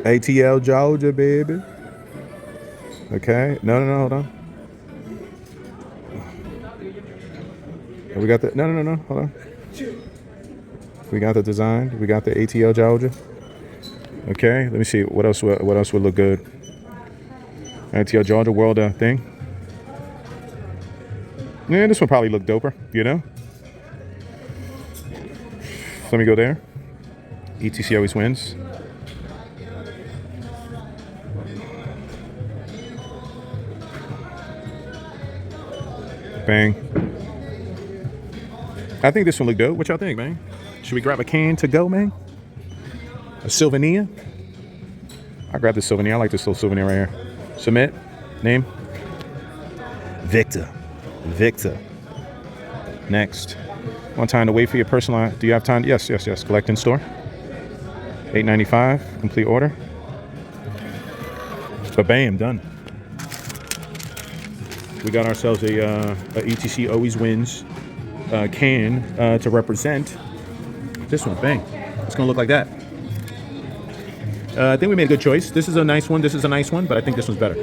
ATL Georgia, baby. Okay. No, hold on. We got the no. Hold on. We got the design. We got the ATL Georgia. Okay. Let me see. What else would look good? ATL Georgia World thing. Yeah, this one probably look doper. You know. Let me go there. ETC always wins. Bang. I think this one look dope. What y'all think, man? Should we grab a can to go, man? A souvenir? I grab the souvenir. I like this little souvenir right here. Submit. Name. Victor. Next. Want time to wait for your personal? Do you have time? Yes. Collect in store. $8.95. Complete order. But bam, done. We got ourselves a ETC always wins can to represent this one. Bang. It's gonna look like that. I think we made a good choice. This is a nice one. But I think this one's better.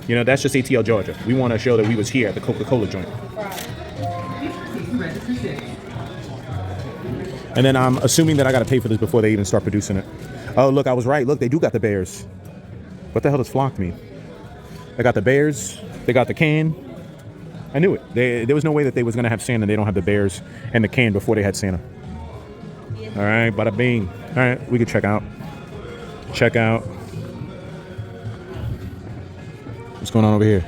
You know, that's just ATL Georgia. We want to show that we was here at the Coca-Cola joint. And then I'm assuming that I got to pay for this before they even start producing it. Oh, look, I was right. Look, they do got the bears. What the hell does flock mean? They got the bears. They got the can. I knew it. There was no way that they was going to have Santa. They don't have the bears and the can before they had Santa. All right, bada bing. All right, we can check out. What's going on over here?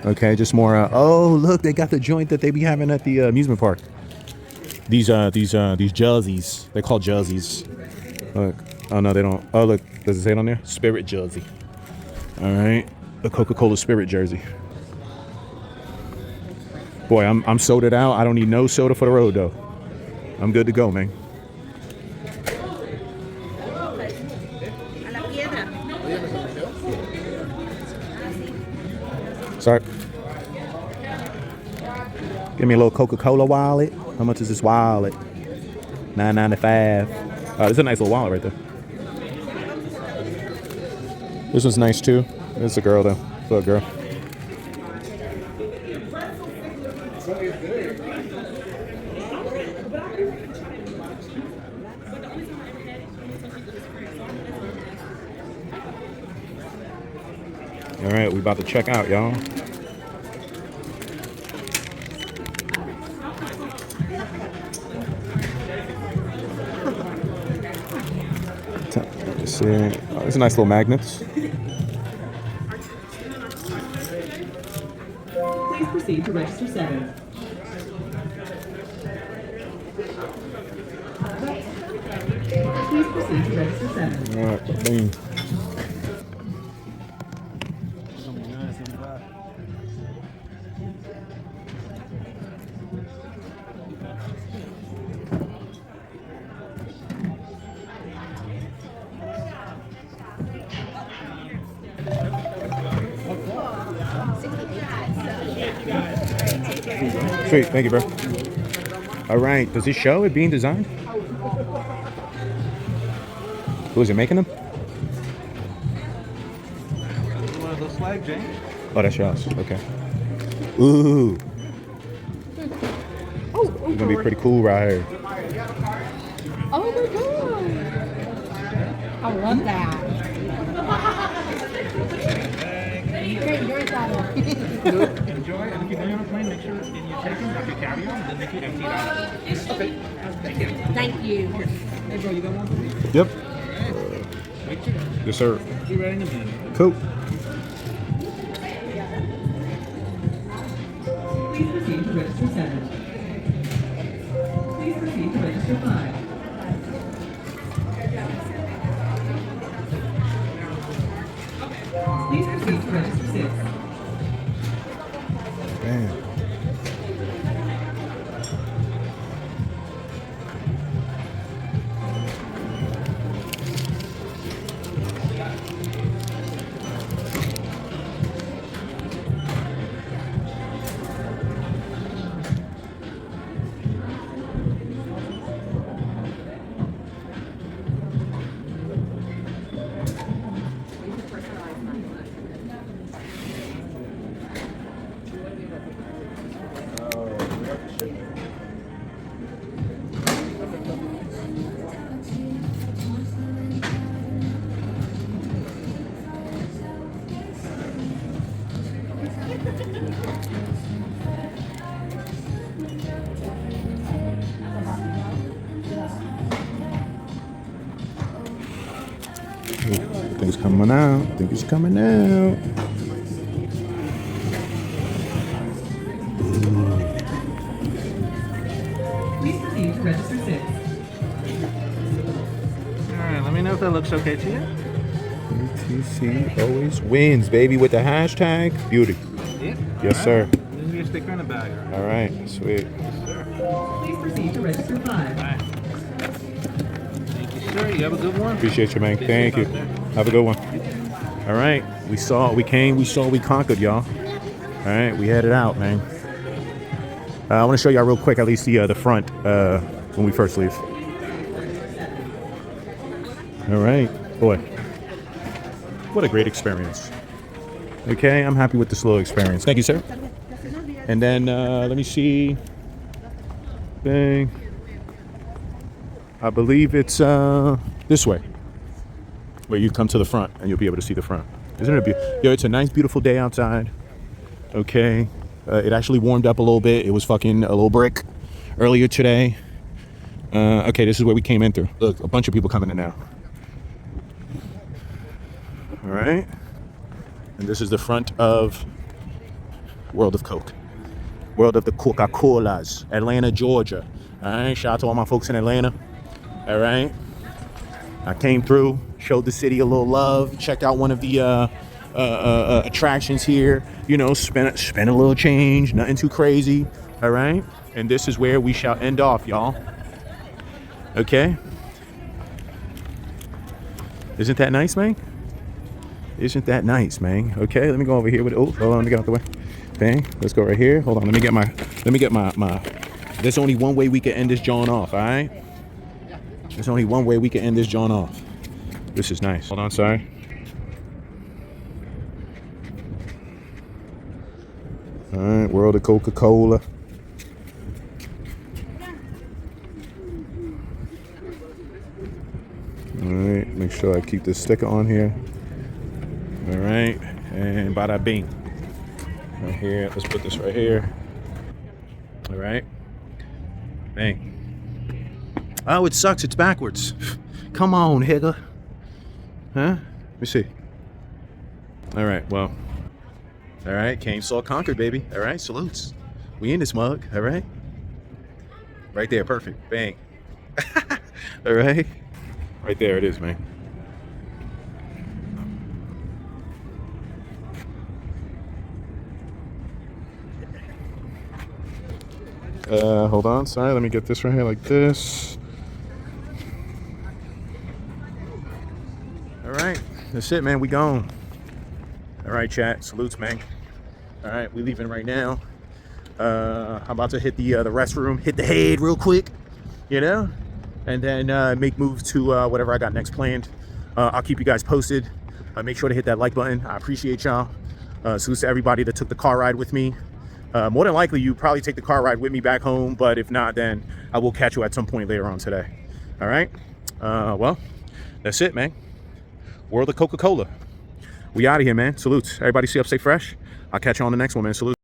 Okay, just more. Oh, look, they got the joint that they be having at the amusement park. These jerseys. They're called jerseys. Look. Oh no, they don't. Oh look, does it say it on there? Spirit jersey. All right, the Coca-Cola Spirit jersey. Boy, I'm sodaed out. I don't need no soda for the road though. I'm good to go, man. Sorry. Give me a little Coca-Cola wallet. How much is this wallet? $9.95. This is a nice little wallet right there. This one's nice too. It's a girl though. Little girl. All right, we about to check out, y'all. Let's see. Oh, these are nice little magnets. Please proceed to register 7. Please proceed to register 7. All right, boom. Sweet, thank you, bro. All right, does it show it being designed? Who is it making them? One of those flags, James? Oh, that's yours. Okay. Ooh. Oh, It's gonna be pretty cool right here. oh my god! I love that. Enjoy, and if you're going on a plane, make sure in your check-in, have your carry-on, and then make it empty out. Okay. Thank you. Thank you. Hey, bro, you got one for me? Yep. Wait, check. Yes, sir. Be ready in a minute. Cool. Please proceed to register 7. Please proceed to register 5. Please proceed to register 6. Damn. I think it's coming out. I think it's coming out. Please proceed to register 6. Alright, let me know if that looks okay to you. ETC always wins, baby, with the hashtag beauty. Yeah. Yes, sir. This is your sticker in the bag, alright? All right, sweet. Please proceed to register 5. Alright. Thank you, sir. You have a good one. Appreciate you, man. Thank you. Have a good one. All right, we conquered, y'all. All right, we headed out, man. I want to show y'all real quick, at least the front when we first leave. All right, boy, what a great experience. Okay, I'm happy with this little experience. Thank you, sir. And then let me see. Bang. I believe it's this way, where you come to the front and you'll be able to see the front. Isn't it beautiful? Yo, it's a nice, beautiful day outside. Okay, it actually warmed up a little bit. It was fucking a little brick earlier today. Okay, this is where we came in through. Look, a bunch of people coming in now. All right, and this is the front of World of Coke. World of the Coca-Colas, Atlanta, Georgia. All right, shout out to all my folks in Atlanta. All right, I came through, showed the city a little love, checked out one of the attractions here. You know, spent a little change, nothing too crazy. All right, and this is where we shall end off, y'all. Okay, isn't that nice, man? Isn't that nice, man? Okay, let me go over here with it. Oh, hold on, let me get out the way. Bang, let's go right here. Hold on, let me get my. There's only one way we can end this joint off, all right? There's only one way we can end this joint off. This is nice. Hold on, sorry. All right, World of Coca-Cola. All right, make sure I keep this sticker on here. All right, and bada bing. Right here, let's put this right here. All right, bang. Oh, it sucks, it's backwards. Come on, Higger. Huh? Let me see. All right, well. All right, came, saw, conquered, baby. All right, salutes. We in this mug, all right? Right there, perfect, bang. All right. Right there it is, man. Hold on, sorry, let me get this right here like this. All right, that's it, man, we gone. All right, chat, salutes, man. All right, we leaving right now. I'm about to hit the restroom, hit the head real quick, you know? And then make moves to whatever I got next planned. I'll keep you guys posted. Make sure to hit that like button. I appreciate y'all. Salute to everybody that took the car ride with me. More than likely, you probably take the car ride with me back home, but if not, then I will catch you at some point later on today. All right? Well, that's it, man. World of Coca-Cola. We out of here, man. Salutes. Everybody stay up, stay fresh. I'll catch you on the next one, man. Salute.